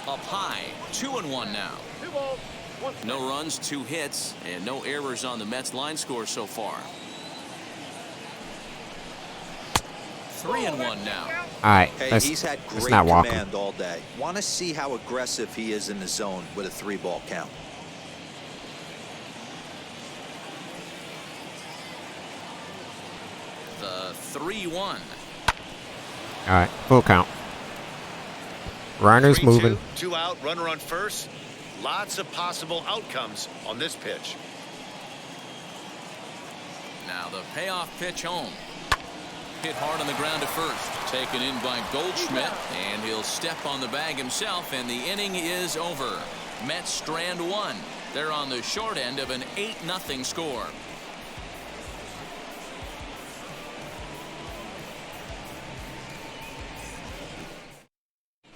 Up high. 2-1 now. No runs, 2 hits, and no errors on the Mets line score so far. 3-1 now. All right, Hey, he's had great not walking. command all day. Want to see how aggressive he is in the zone with a 3-ball count. The 3-1. All right, full count. Runners 3-2, moving. 2 out, runner on first. Lots of possible outcomes on this pitch. Now the payoff pitch home. Hit hard on the ground to first. Taken in by Goldschmidt, and he'll step on the bag himself, and the inning is over. Mets strand 1. They're on the short end of an 8-0 score.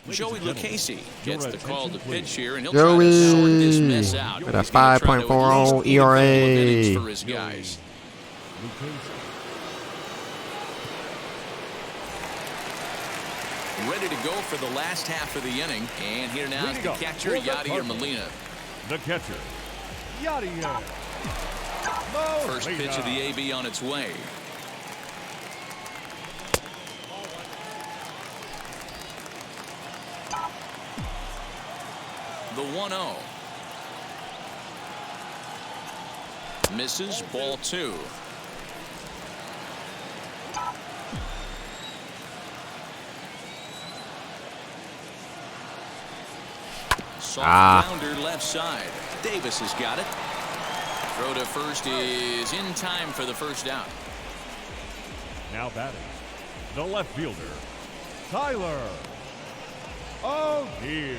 Joey Lucchese gets the call to pitch here, and he'll try to sort this mess out. With a He's gonna try to at 5.40 least get a couple of innings ERA. for his guys. Ready to go for the last half of the inning. And here now is the catcher, Yadier Molina. The catcher, Yadier. First pitch of the AB on its way. The 1-0. Misses, ball 2. Soft grounder left side. Davis has got it. Throw to first is in time for the first down. Now batting, the left fielder, Tyler O'Neill.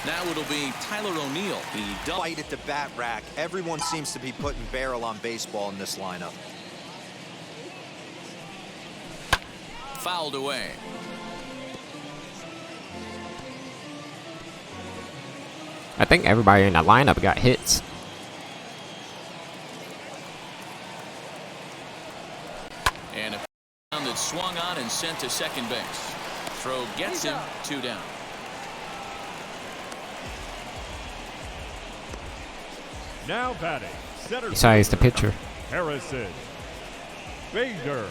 Now it'll be Tyler O'Neill. He Fight at the bat rack. Everyone seems to be putting barrel on baseball in this lineup. fouled away. I think everybody in that lineup got hits. And a down that swung on and sent to second base. Throw gets him, 2 down. Now batting, center Besides the pitcher. Harrison Bader.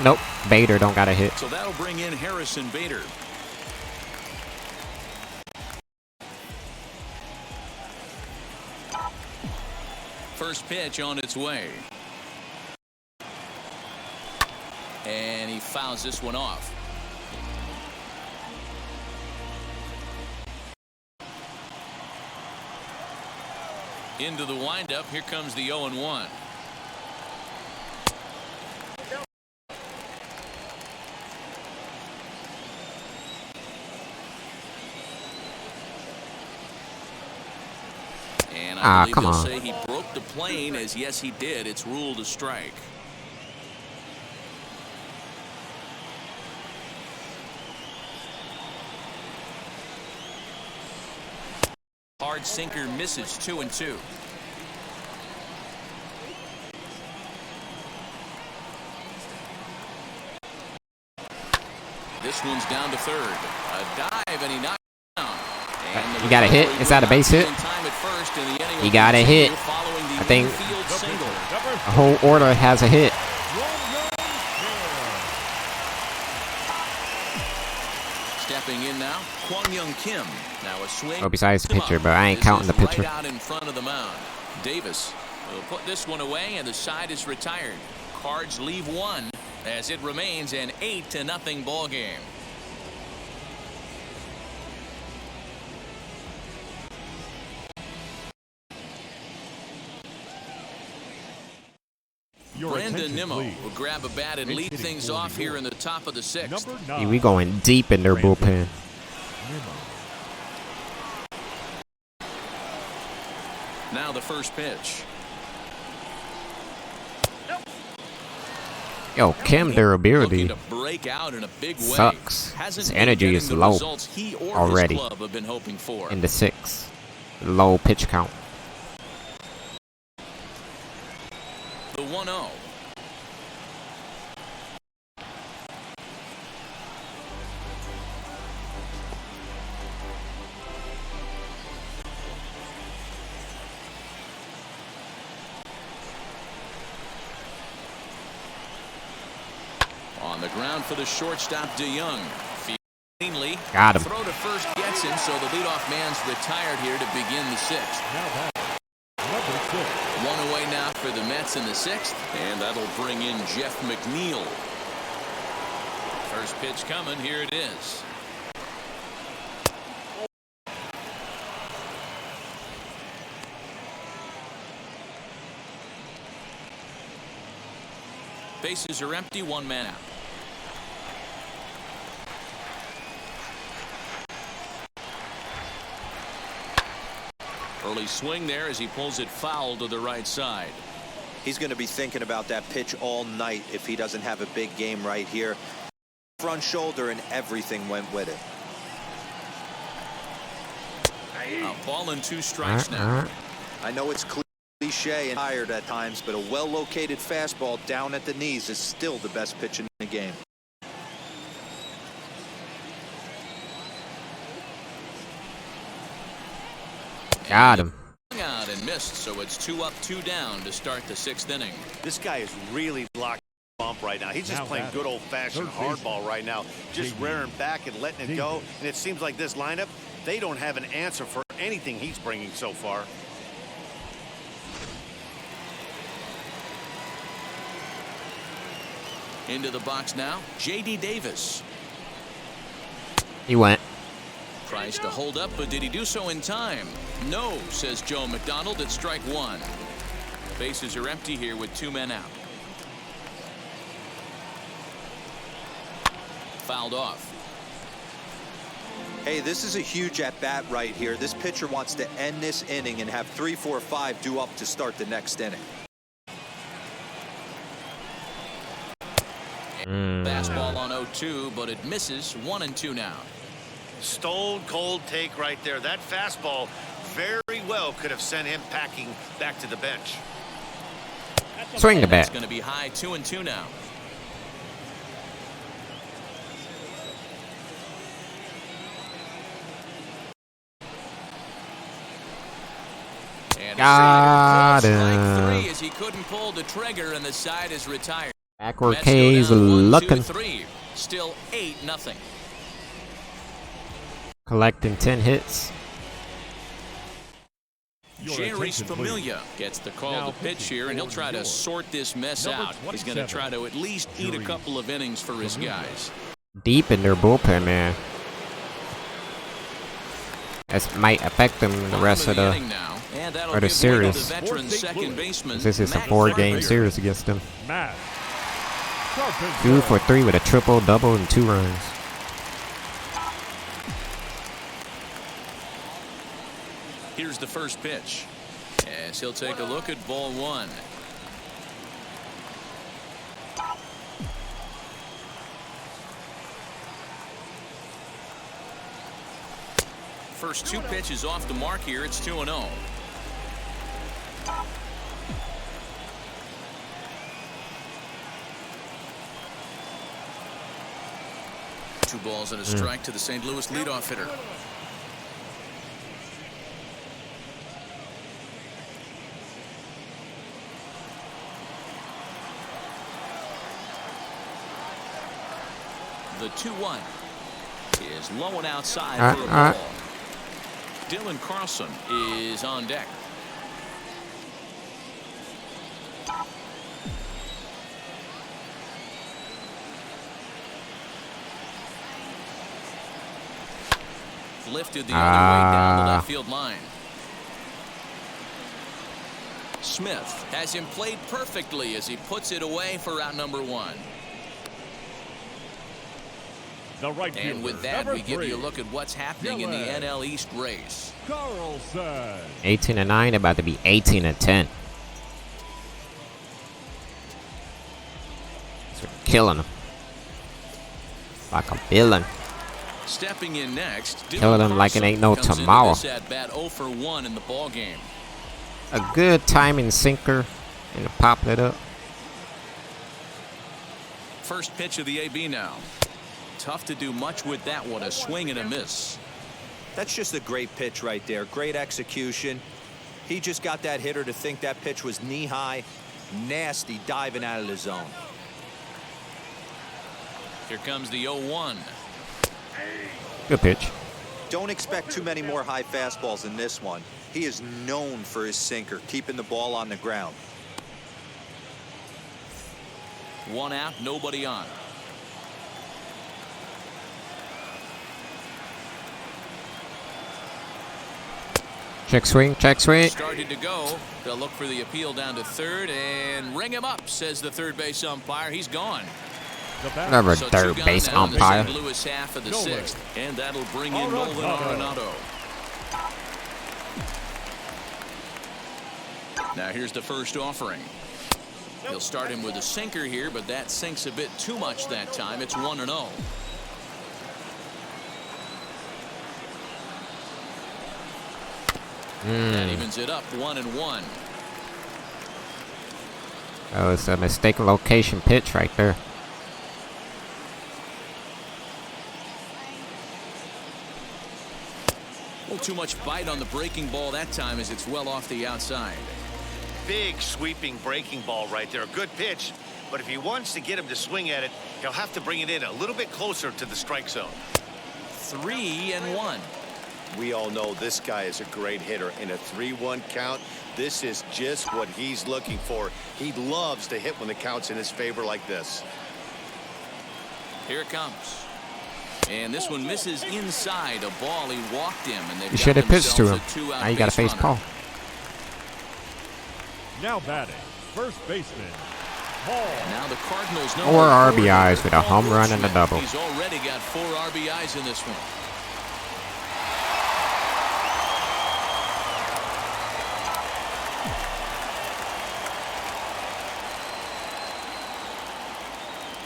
Nope, Bader don't got a hit. So that'll bring in Harrison Bader. First pitch on its way. And he fouls this one off. Into the windup. Here comes the 0-1. And I believe come they'll on. say he broke the plane, as yes he did. It's ruled a strike. Hard sinker misses 2-2. This one's down to third. A dive and he knocks it down. And You got a hit? Is that a base hit? You got a hit. I think the whole order has a hit. Stepping in now, Kwang Young Kim. Now a swing. Oh, besides the pitcher, but I ain't counting the pitcher. Right out in front of the mound. Davis will put this one away, and the side is retired. Cards leave one as it remains an 8-0 ball game. Brandon Nimmo will grab a bat and lead things off here in the top of the sixth. Hey, we going deep in their bullpen. Now the first pitch. Yo, Kim durability Looking to break out in a big way. sucks. Hasn't His been energy getting is the low results he or already his club have been hoping for. in the 6th. Low pitch count. The 1-0. On the ground for the shortstop, DeYoung. Cleanly. Got him. Throw to first gets him, so the leadoff man's retired here to begin the sixth. One away now for the Mets in the sixth, and that'll bring in Jeff McNeil. First pitch coming. Here it is. Bases are empty, one man out. Early swing there as he pulls it foul to the right side. He's going to be thinking about that pitch all night if he doesn't have a big game right here. Front shoulder and everything went with it. A ball and 2 strikes now. I know it's cliche and tired at times, but a well-located fastball down at the knees is still the best pitch in the game. Got him. Out and missed, so it's 2 up, 2 down to start the 6th inning. This guy is really locked bump right now. He's just playing good old-fashioned hardball right now, just rearing back and letting it go. And it seems like this lineup, they don't have an answer for anything he's bringing so far. Into the box now, J.D. Davis. He went. Tries to hold up, but did he do so in time? No, says Joe McDonald at strike 1. Bases are empty here with 2 men out. Fouled off. Hey, this is a huge at-bat right here. This pitcher wants to end this inning and have 3, 4, 5 due up to start the next inning. Fastball on 0-2, but it misses. 1-2 now. Stone cold take right there. That fastball very well could have sent him packing back to the bench. Swing the bat. It's going to be high. 2-2 now. And Got him. 3 as he couldn't pull the trigger, and the side is retired. Backward Mets go K's down 1, 2, looking. 3. Still 8-0. Collecting 10 hits. Jerry's Familia gets the call to pitch here, and he'll try to sort this mess out. He's going to try to at least eat a couple of innings for his guys. Deep in their bullpen, man. That might affect them the rest of the And that'll Or the give way to the series. veteran second baseman. This is a Matt 4-game Carpenter. series against them. Matt Carpenter. 2 for 3 with a triple, double, and 2 runs. Here's the first pitch. As he'll take a look at ball 1. First 2 pitches off the mark here. It's 2-0. Two balls and a strike to the St. Louis leadoff hitter. The 2-1 is low and outside for a ball. Dylan Carlson is on deck. Lifted the other way down the left field line. Smith has him played perfectly as he puts it away for out number 1. The right fielder, And with that, number we give you a 3, look at what's happening in the NL East race. Carlson. 18-9, about to be 18-10. So we're killing them. Like a villain. Stepping in next, Killing them like it ain't no tomorrow. At bat 0 for 1 in the ball game. A good timing sinker and pop it up. First pitch of the AB now. Tough to do much with that one. A swing and a miss. That's just a great pitch right there. Great execution. He just got that hitter to think that pitch was knee high. Nasty diving out of the zone. Here comes the 0-1. Good pitch. Don't expect too many more high fastballs in this one. He is known for his sinker, keeping the ball on the ground. 1 out, nobody on. Check swing, check swing. Started to go. They'll look for the appeal down to third and ring him up, says the third base umpire. He's gone. Whatever, So third 2 gone base now in the umpire. St. Louis half of the 6th. And that'll bring in Nolan Arenado. Now here's the first offering. He'll start him with a sinker here, but that sinks a bit too much that time. It's 1-0. That evens it up 1-1. That was a mistaken location pitch right there. A little too much bite on the breaking ball that time as it's well off the outside. Big sweeping breaking ball right there. A good pitch. But if he wants to get him to swing at it, he'll have to bring it in a little bit closer to the strike zone. 3-1. We all know this guy is a great hitter. In a 3-1 count, this is just what he's looking for. He loves to hit when the count's in his favor like this. Here it comes. And this one misses inside a ball. He walked him, and they've You should have got pitched to him. themselves a 2-out Now you got to base face runner. Paul. Now batting, first baseman, Paul. And now the Cardinals know 4 RBIs with a home run and a double. He's already got 4 RBIs in this one.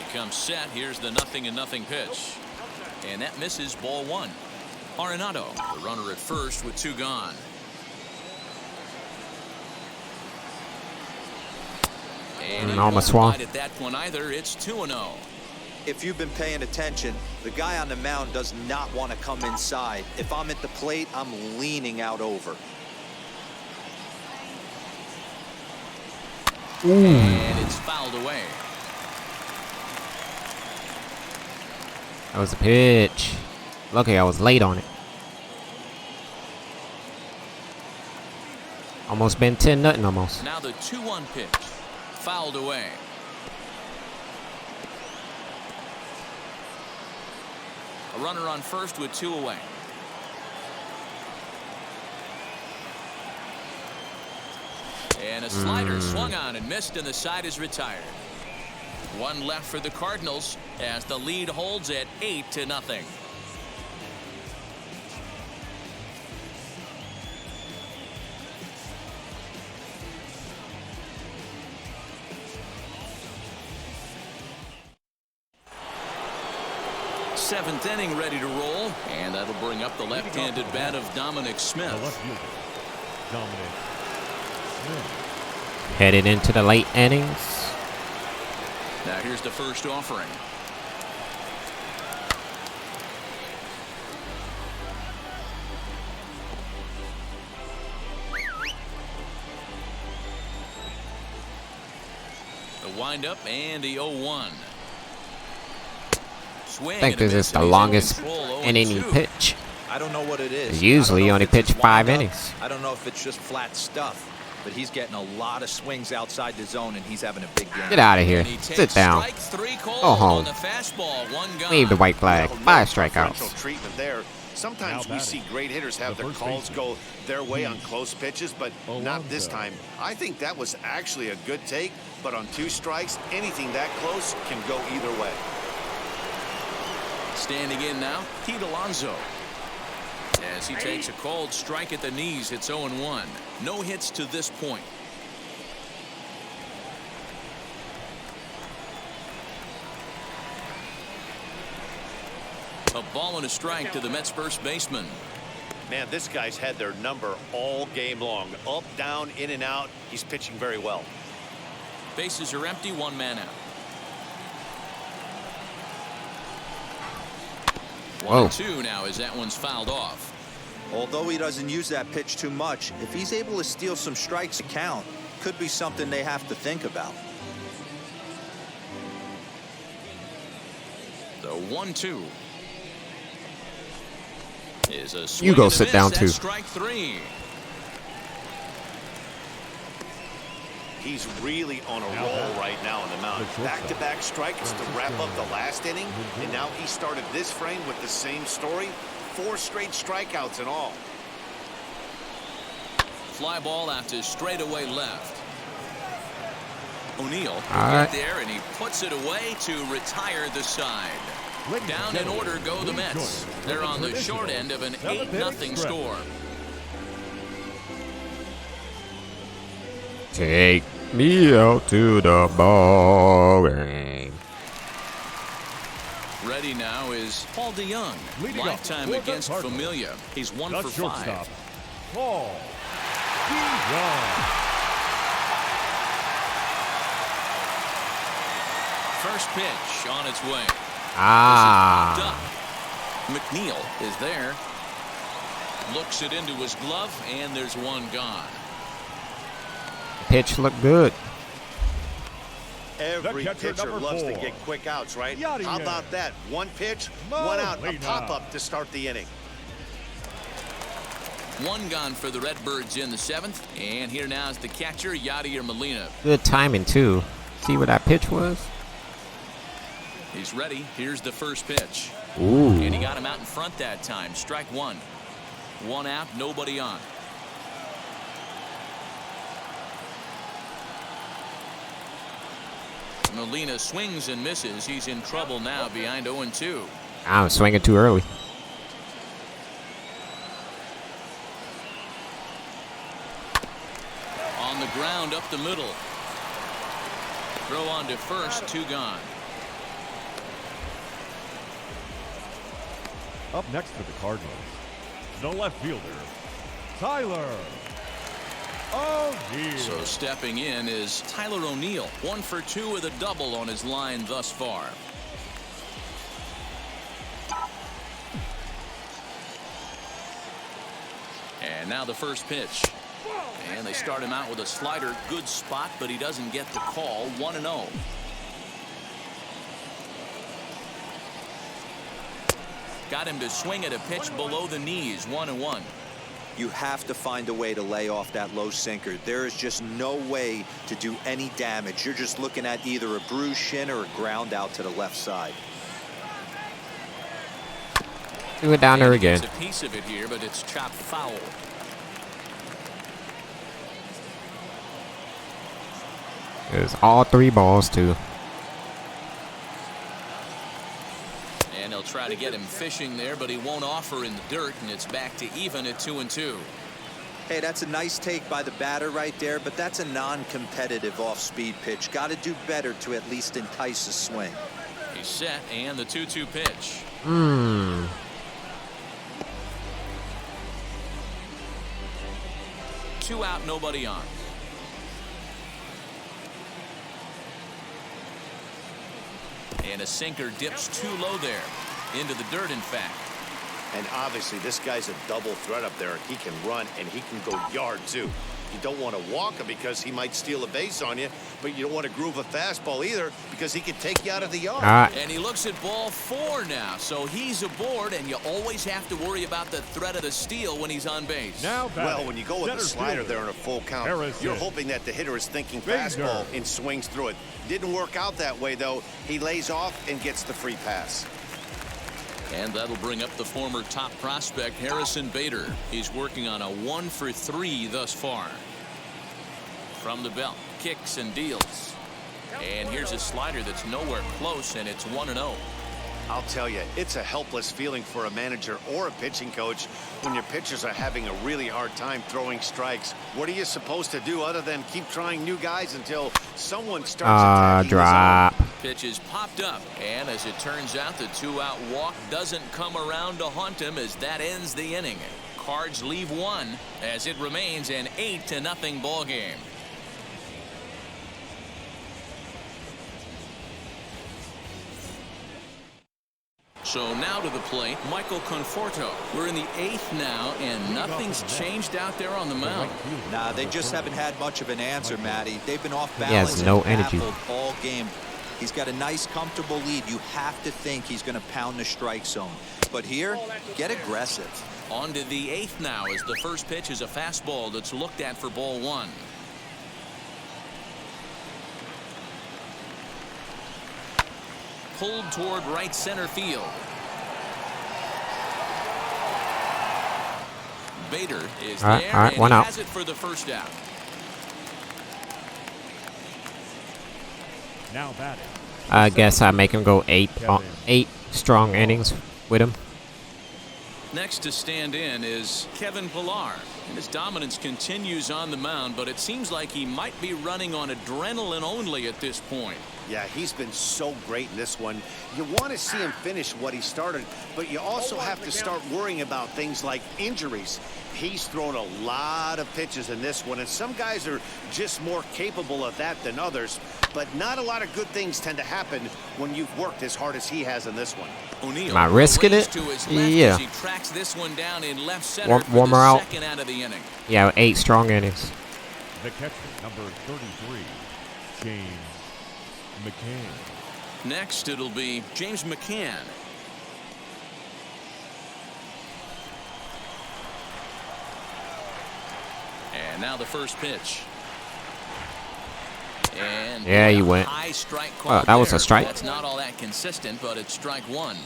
He comes set. Here's the 0-0 pitch. And that misses ball 1. Arenado, the runner at first with 2 gone. And almost swung. at that one either. It's 2-0. If you've been paying attention, the guy on the mound does not want to come inside. If I'm at the plate, I'm leaning out over. And it's fouled away. That was a pitch. Lucky I was late on it. Almost been 10-0 almost. Now the 2-1 pitch. Fouled away. A runner on first with 2 away. And a slider swung on and missed, and the side is retired. One left for the Cardinals as the lead holds at 8-0. Seventh inning ready to roll, and that'll bring up the left-handed bat of Dominic Smith. The left fielder, Dominic Smith. Headed into the late innings. Now here's the first offering. The windup and the 0-1. I think this is the longest inning pitch. I don't know what it is. Usually you only pitch 5 innings. I don't know if it's just flat stuff, but he's getting a lot of swings outside the zone, and he's having a big game. Get out of here. Sit down. Go home. Leave the white flag. 5 strikeouts. Treatment there. Sometimes we see great hitters have their calls go their way on close pitches, but not this time. I think that was actually a good take, but on 2 strikes, anything that close can go either way. Standing in now, Pete Alonso. As he takes a called strike at the knees, it's 0-1. No hits to this point. A ball and a strike to the Mets first baseman. Man, this guy's had their number all game long. Up, down, in and out. He's pitching very well. Bases are empty, 1 man out. 1-2 now as that one's fouled off. Although he doesn't use that pitch too much, if he's able to steal some strikes to count, could be something they have to think about. The 1-2 is a swing. You go sit down too. Strike 3. He's really on a roll right now on the mound. Back-to-back strikes to wrap up the last inning, and now he started this frame with the same story. 4 straight strikeouts in all. Fly ball out to straightaway left. O'Neill right there, and he puts it away to retire the side. Down in order go the Mets. They're on the short end of an 8-0 score. Take me out to the ball game. Ready now is Paul DeYoung. Lifetime against Familia. He's 1 for 5. Paul DeYoung. First pitch on its way. McNeil is there. Looks it into his glove, and there's 1 gone. Pitch looked good. Every pitcher loves to get quick outs, right? How about that? 1 pitch, 1 out, a pop-up to start the inning. 1 gone for the Redbirds in the 7th. And here now is the catcher, Yadier Molina. Good timing, too. See what that pitch was? He's ready. Here's the first pitch. Ooh. And he got him out in front that time. Strike 1. 1 out, nobody on. Molina swings and misses. He's in trouble now behind 0-2. I'm swinging too early. On the ground up the middle. Throw on to first, 2 gone. Up next for the Cardinals, the left fielder, Tyler O'Neill. So stepping in is Tyler O'Neill. 1 for 2 with a double on his line thus far. And now the first pitch. And they start him out with a slider. Good spot, but he doesn't get the call. 1-0. Got him to swing at a pitch below the knees. 1-1. You have to find a way to lay off that low sinker. There is just no way to do any damage. You're just looking at either a bruised shin or a ground out to the left side. Do it down there again. It's a piece of it here, but it's chopped foul. It's all 3 balls, too. And he'll try to get him fishing there, but he won't offer in the dirt, and it's back to even at 2-2. Hey, that's a nice take by the batter right there, but that's a non-competitive off-speed pitch. Got to do better to at least entice a swing. He's set, and the 2-2 pitch. 2 out, nobody on. And a sinker dips too low there. Into the dirt, in fact. And obviously, this guy's a double threat up there. He can run, and he can go yard, too. You don't want to walk him because he might steal a base on you, but you don't want to groove a fastball either because he could take you out of the yard. And he looks at ball 4 now, so he's aboard, and you always have to worry about the threat of the steal when he's on base. Now well, when you go with the slider there in a full count, you're hoping that the hitter is thinking fastball and swings through it. Didn't work out that way, though. He lays off and gets the free pass. And that'll bring up the former top prospect, Harrison Bader. He's working on a 1 for 3 thus far. From the belt, kicks and deals. And here's a slider that's nowhere close, and it's 1-0. I'll tell you, it's a helpless feeling for a manager or a pitching coach when your pitchers are having a really hard time throwing strikes. What are you supposed to do other than keep trying new guys until someone starts attacking drop. Pitches popped up, and as it turns out, the 2-out walk doesn't come around to haunt him as that ends the inning. Cards leave 1 as it remains an 8-0 ball game. So now to the plate, Michael Conforto. We're in the 8th now, and nothing's changed out there on the mound. Nah, they just haven't had much of an answer, Matty. They've been off balance. He has no and energy all game. He's got a nice, comfortable lead. You have to think he's going to pound the strike zone. But here, get aggressive. On to the 8th now as the first pitch is a fastball that's looked at for ball 1. Pulled toward right center field. Bader is there, and one he out. has it for the first out. Now batting. I guess I make him go 8 strong innings with him. Next to stand in is Kevin Pillar. And his dominance continues on the mound, but it seems like he might be running on adrenaline only at this point. Yeah, he's been so great in this one. You want to see him finish what he started, but you also have to start worrying about things like injuries. He's thrown a lot of pitches in this one, and some guys are just more capable of that than others, but not a lot of good things tend to happen when you've worked as hard as he has in this one. Am I risking it? Yeah. He tracks this one down in left center for Warmer the out. second out of the inning. Yeah, 8 strong innings. The catcher, number 33, James McCann. Next, it'll be James McCann. And now the first pitch. And yeah, he went. High strike Oh, that was a strike. That's not all that consistent, but it's strike 1.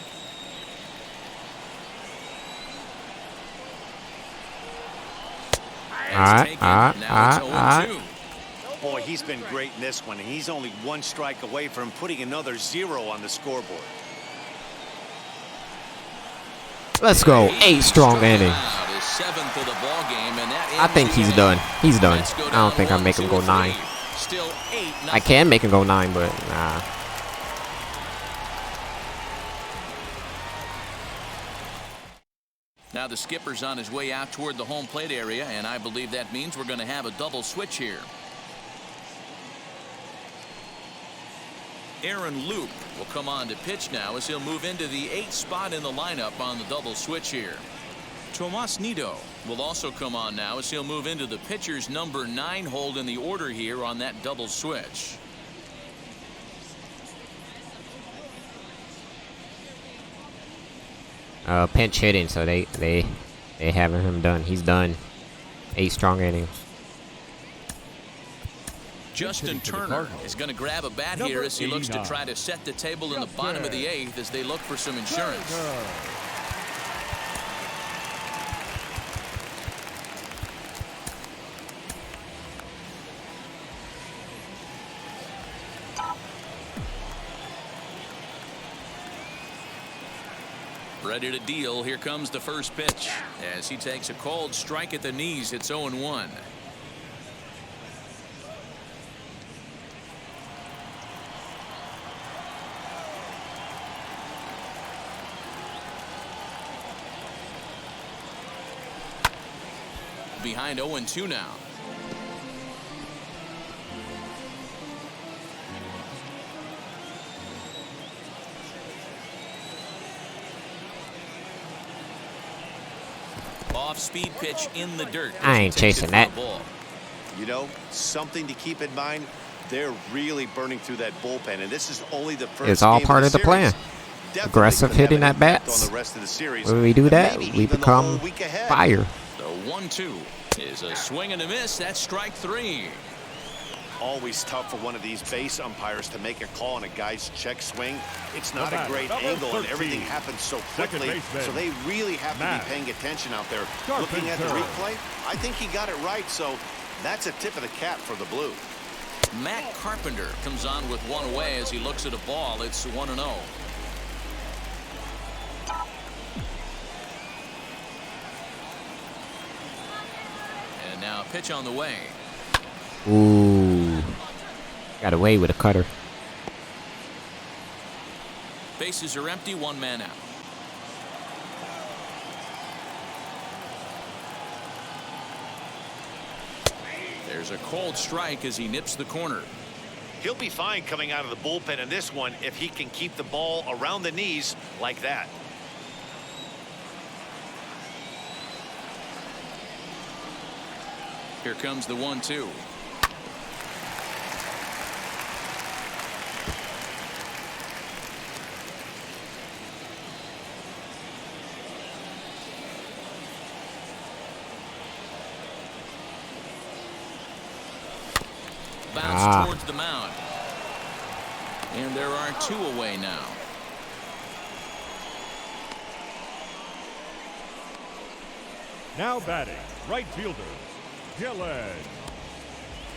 All right. Boy, he's been great in this one, and he's only 1 strike away from putting another 0 on the scoreboard. Let's go. 8 strong innings. I think he's done. He's done. I don't think I make him go 9. I can make him go 9, but nah. Now the skipper's on his way out toward the home plate area, and I believe that means we're going to have a double switch here. Aaron Loop will come on to pitch now as he'll move into the 8th spot in the lineup on the double switch here. Tomas Nido will also come on now as he'll move into the pitcher's number 9 hold in the order here on that double switch. Pinch hitting, so they having him done. He's done. 8 strong innings. Justin Turner is going to grab a bat here as he looks to try to set the table in the bottom of the 8th as they look for some insurance. Ready to deal. Here comes the first pitch. As he takes a cold strike at the knees, it's 0-1. Behind 0-2 now. Off-speed pitch in the dirt. I ain't chasing that. You know, something to keep in mind, they're really burning through that bullpen, and this is only the first It's all game part of the series. plan. Definitely Aggressive could have hitting an at impact bats. on the rest of the series, When we do and that, maybe we even the become whole week ahead. fire. The 1-2 is a swing and a miss. That's strike 3. Always tough for one of these base umpires to make a call on a guy's check swing. It's not a great Number angle, and 13. everything happens so Second quickly, baseman, so they really have to Matt be paying attention out there. Looking at the Carpenter. replay, I think he got it right, so that's a tip of the cap for the Blue. Matt Carpenter comes on with one away as he looks at a ball. It's 1-0. And now a pitch on the way. Ooh. Got away with a cutter. Bases are empty, one man out. There's a cold strike as he nips the corner. He'll be fine coming out of the bullpen in this one if he can keep the ball around the knees like that. Here comes the 1-2. Bounce towards the mound. And there are 2 away now. Now batting, right fielder, Dylan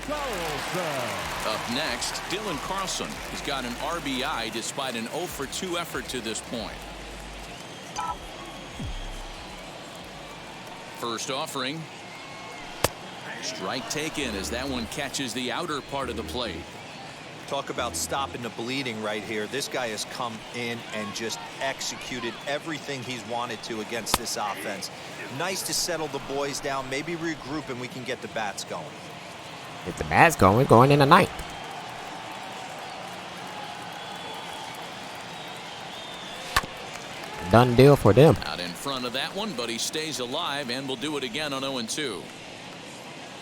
Carlson. Up next, Dylan Carlson. He's got an RBI despite an 0-for-2 effort to this point. First offering. Strike taken as that one catches the outer part of the plate. Talk about stopping the bleeding right here. This guy has come in and just executed everything he's wanted to against this offense. Nice to settle the boys down, maybe regroup, and we can get the bats going. If the bat's going in the ninth. Done deal for them. Out in front of that one, but he stays alive and will do it again on 0-2.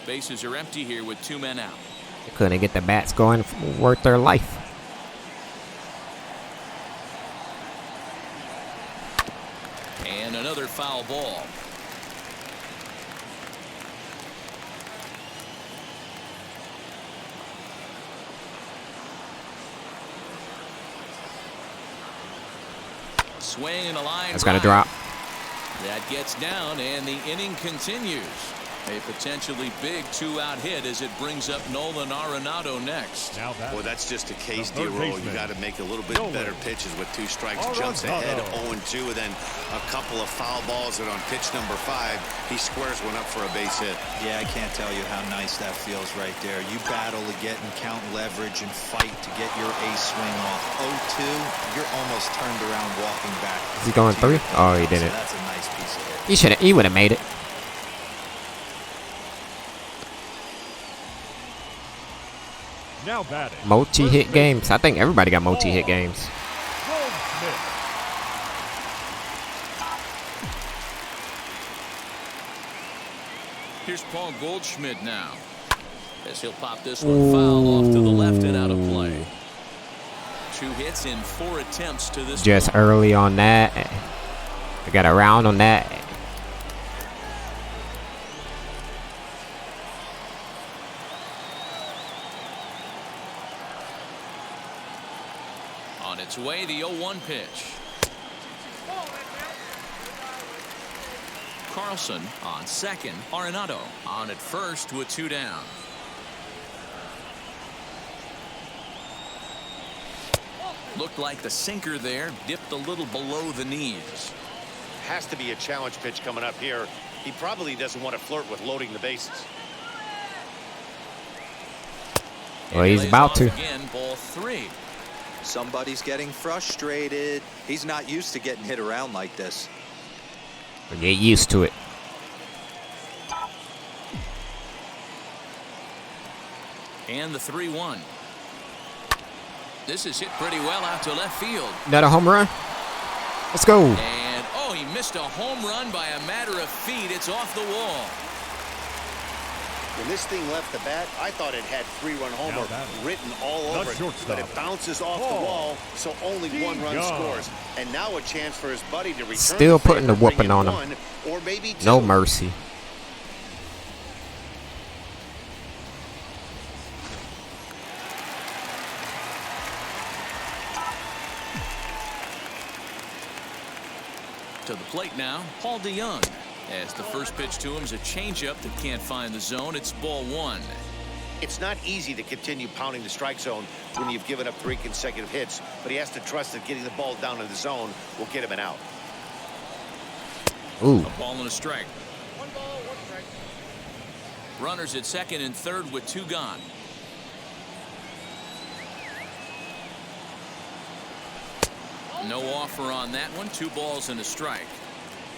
Bases are empty here with 2 men out. They couldn't get the bats going worth their life. And another foul ball. Swing and a line. That's gonna drop. That gets down, and the inning continues. A potentially big 2-out hit as it brings up Nolan Arenado next. Now that. Well, that's just a case The third deal. You baseman, got to make a little bit better pitches with 2 strikes. Jumps ahead 0-2, and then a couple of foul balls. And on pitch number 5, he squares one up for a base hit. Yeah, I can't tell you how nice that feels right there. You battle to get and count leverage and fight to get your ace swing off. 0-2, you're almost turned around walking back. Is he going 3? Oh, he didn't. So that's a nice piece of it. He would have made it. Now batting. Multi-hit games. I think everybody got multi-hit games. Goldschmidt. Here's Paul Goldschmidt now. As he'll pop this one foul off to the left and out of play. 2 hits in 4 attempts to this Just point. early on that. I got a round on that. On its way, the 0-1 pitch. Carlson on second. Arenado on at first with 2 down. Looked like the sinker there dipped a little below the knees. has to be a challenge pitch coming up here. He probably doesn't want to flirt with loading the bases. Well, he's about to. Again, ball 3. Somebody's getting frustrated. He's not used to getting hit around like this. Get used to it. And the 3-1. This is hit pretty well out to left field. Another home run. Let's go. And, oh, he missed a home run by a matter of feet. It's off the wall. When this thing left the bat, I thought it had 3-run homer written all over it. But it bounces off the wall, so only 1 run scores. And now a chance for his buddy to return. Still putting the whooping on him. 1 or maybe 2. No mercy. To the plate now, Paul DeYoung. As the first pitch to him is a changeup that can't find the zone. It's ball 1. It's not easy to continue pounding the strike zone when you've given up 3 consecutive hits, but he has to trust that getting the ball down in the zone will get him an out. Ooh. A ball and a strike. 1 ball, 1 strike. Runners at second and third with 2 gone. No offer on that one. 2 balls and a strike.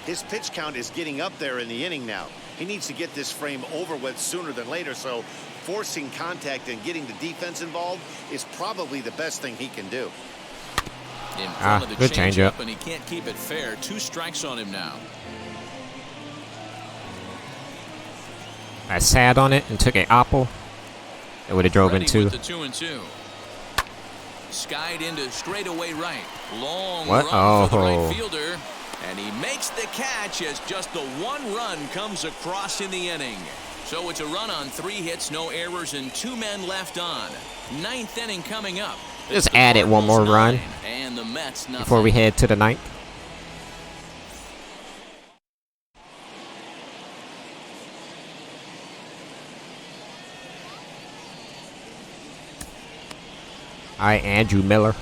His pitch count is getting up there in the inning now. He needs to get this frame over with sooner than later, so forcing contact and getting the defense involved is probably the best thing he can do. In front of the good changeup, changeup. and he can't keep it fair. 2 strikes on him now. I sat on it and took an apple. It would have drove in Ready 2. with the 2-2. Skied into straightaway right. Long What? run for the Oh. right fielder. And he makes the catch as just the 1 run comes across in the inning. So it's a run on 3 hits, no errors, and 2 men left on. 9th inning coming up. Just added one more run and the Mets nothing. before we head to the 9th. All right, Andrew Miller.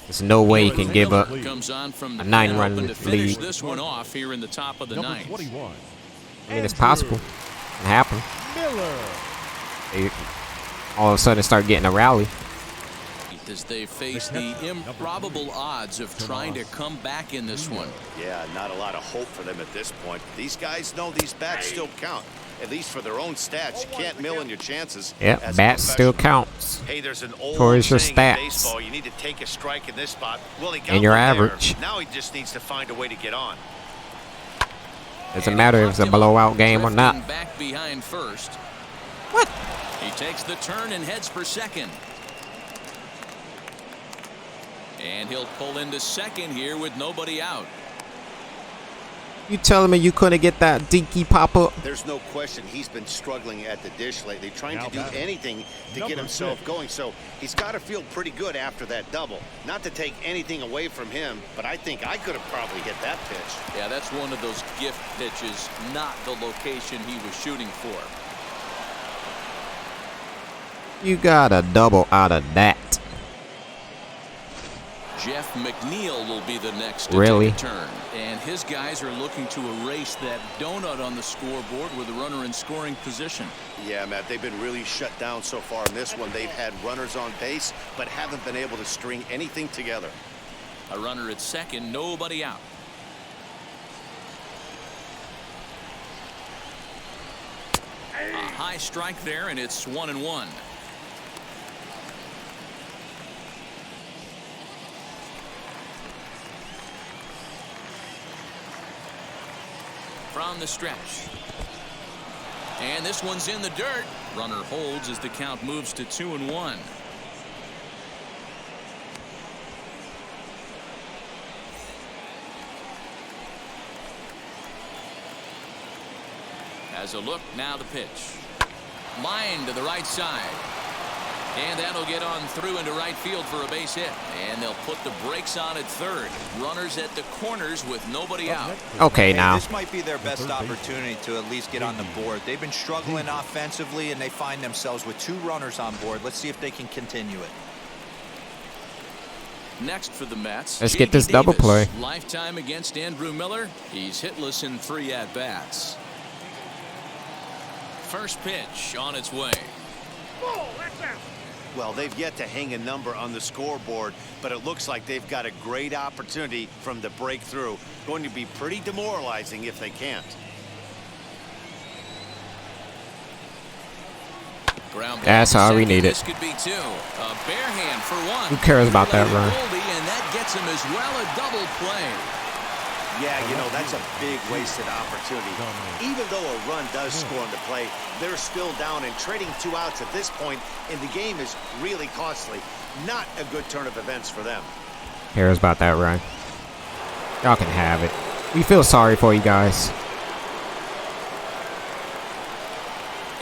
There's no way he can give up Comes on from the a 9-run pen, hoping to finish lead. this one off here in the top of the Number 9th. 21. I mean, it's possible. It can happen. Miller. They all of a sudden start getting a rally. As they face the improbable odds of trying to come back in this one. Yeah, not a lot of hope for them at this point. These guys know these bats still count, at least for their own stats. You can't mill in your chances. Yep, as a bats still professional. counts. Hey, there's an old Towards your saying in stats. baseball, you need to take a strike in this spot. Well, he got And your one there. average. Now he just needs to find a way to get on. Doesn't matter if it's a blowout game or not. Back behind first. What? He takes the turn and heads for second. And he'll pull into second here with nobody out. You telling me you couldn't get that dinky pop up? There's no question he's been struggling at the dish lately, trying to do anything to get himself going. So he's got to feel pretty good after that double. Not to take anything away from him, but I think I could have probably hit that pitch. Yeah, that's one of those gift pitches, not the location he was shooting for. You got a double out of that. Jeff McNeil will be the next to Really? take a turn. And his guys are looking to erase that donut on the scoreboard with a runner in scoring position. Yeah, Matt, they've been really shut down so far in this one. They've had runners on base, but haven't been able to string anything together. A runner at second, nobody out. A high strike there, and it's 1-1. From the stretch. And this one's in the dirt. Runner holds as the count moves to 2-1. As a look, now the pitch. Line to the right side. And that'll get on through into right field for a base hit. And they'll put the brakes on at third. Runners at the corners with nobody out. Okay, Hey, now. this might be their best opportunity to at least get on the board. They've been struggling offensively, and they find themselves with 2 runners on board. Let's see if they can continue it. Next for the Mets, Let's get this double play. Lifetime against Andrew Miller. He's hitless in 3 at-bats. First pitch on its way. Well, they've yet to hang a number on the scoreboard, but it looks like they've got a great opportunity from the breakthrough. Going to be pretty demoralizing if they can't. That's all we needed. This could be 2. A bare hand for 1. Who cares about that run? And that gets him as well a double play. Yeah, you know, that's a big wasted opportunity. Even though a run does score on the play, they're still down, and trading 2 outs at this point in the game is really costly. Not a good turn of events for them. Cares about that run. Y'all can have it. We feel sorry for you guys.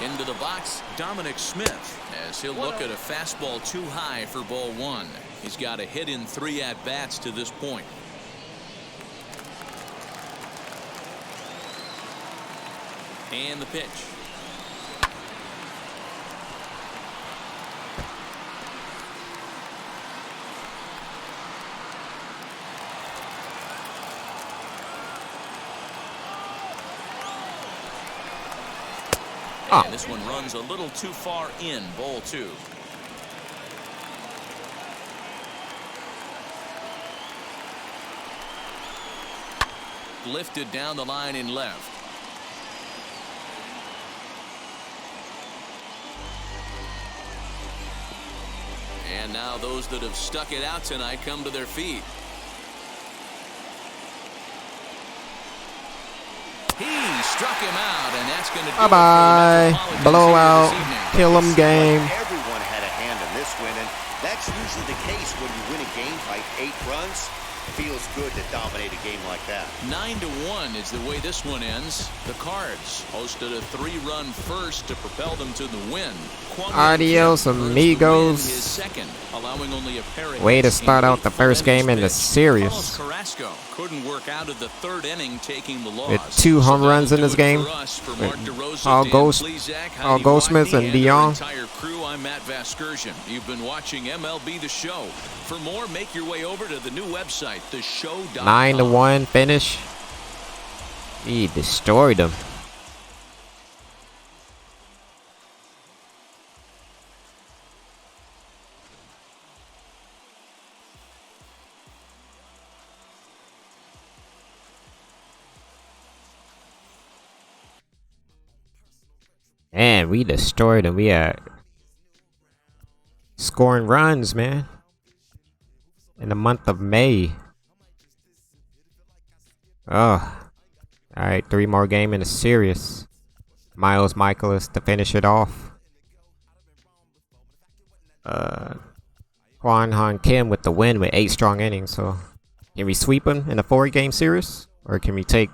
Into the box, Dominic Smith, as he'll look at a fastball too high for ball 1. He's got a hit in 3 at-bats to this point. And the pitch. And this one runs a little too far in, ball 2. Lifted down the line in left. And now those that have stuck it out tonight come to their feet. He struck him out, and that's going to do bye-bye. Blowout. Kill 'em game. Everyone had a hand in this win, and that's usually the case when you win a game by 8 runs. Feels good to dominate a game like that. 9-1 is the way this one ends. The Cards hosted a 3-run first to propel them to the win. Adios, amigos. His second, allowing only a pair of Way to start out the first game in the series. Carrasco couldn't work out of the 3rd inning, taking the loss. With 2 home runs in this game. All Goldsmiths and Dion. Entire crew, I'm Matt Vasgersian. You've been watching MLB The Show. For more, make your way over to the new website, theshow.com. 9-1 finish. He destroyed them. Man, we destroyed them. We are scoring runs, man. In the month of May. Oh. Alright, 3 more games in the series. Miles Michaelis to finish it off. Kwon Han Kim with the win with 8 strong innings. So, can we sweep him in a 4-game series? Or can we take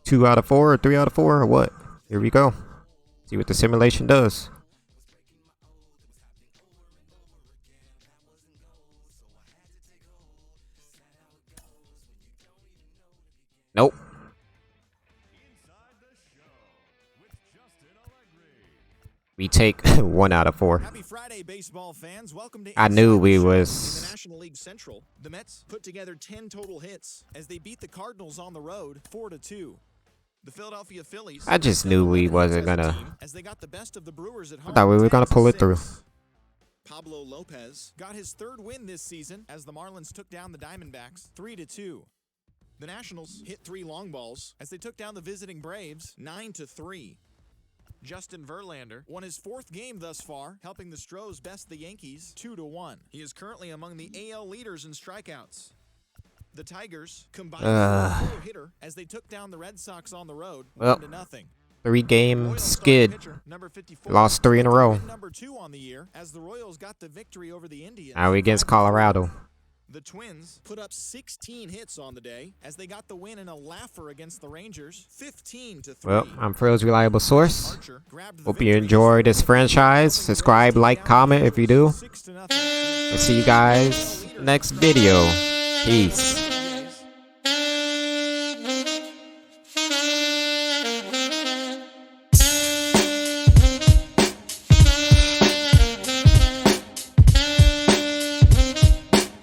2 out of 4 or 3 out of 4 or what? Here we go. See what the simulation does. Nope. We take 1 out of 4. Happy Friday, baseball fans. Welcome to I knew we in the was National League Central. The Mets put together 10 total hits as they beat the Cardinals on the road 4-2. The Philadelphia Phillies. I just knew we wasn't gonna. As they got the best of the Brewers at home. I thought we were gonna pull it through. Pablo Lopez got his 3rd win this season as the Marlins took down the Diamondbacks 3-2. The Nationals hit 3 long balls as they took down the visiting Braves 9-3. Justin Verlander won his 4th game thus far, helping the Stros best the Yankees 2-1. He is currently among the AL leaders in strikeouts. The Tigers combined for a hitter as they took down the Red Sox on the road 1-0. 3-game skid. Lost 3 in a row. Number 2 on the year as the Royals got the victory over the Indians. Now we against Colorado. The Twins put up 16 hits on the day as they got the win in a laugher against the Rangers 15-3. Well, I'm Phil's reliable source. Hope you enjoy this franchise. Subscribe, like, comment if you do. I'll see you guys next video. Peace.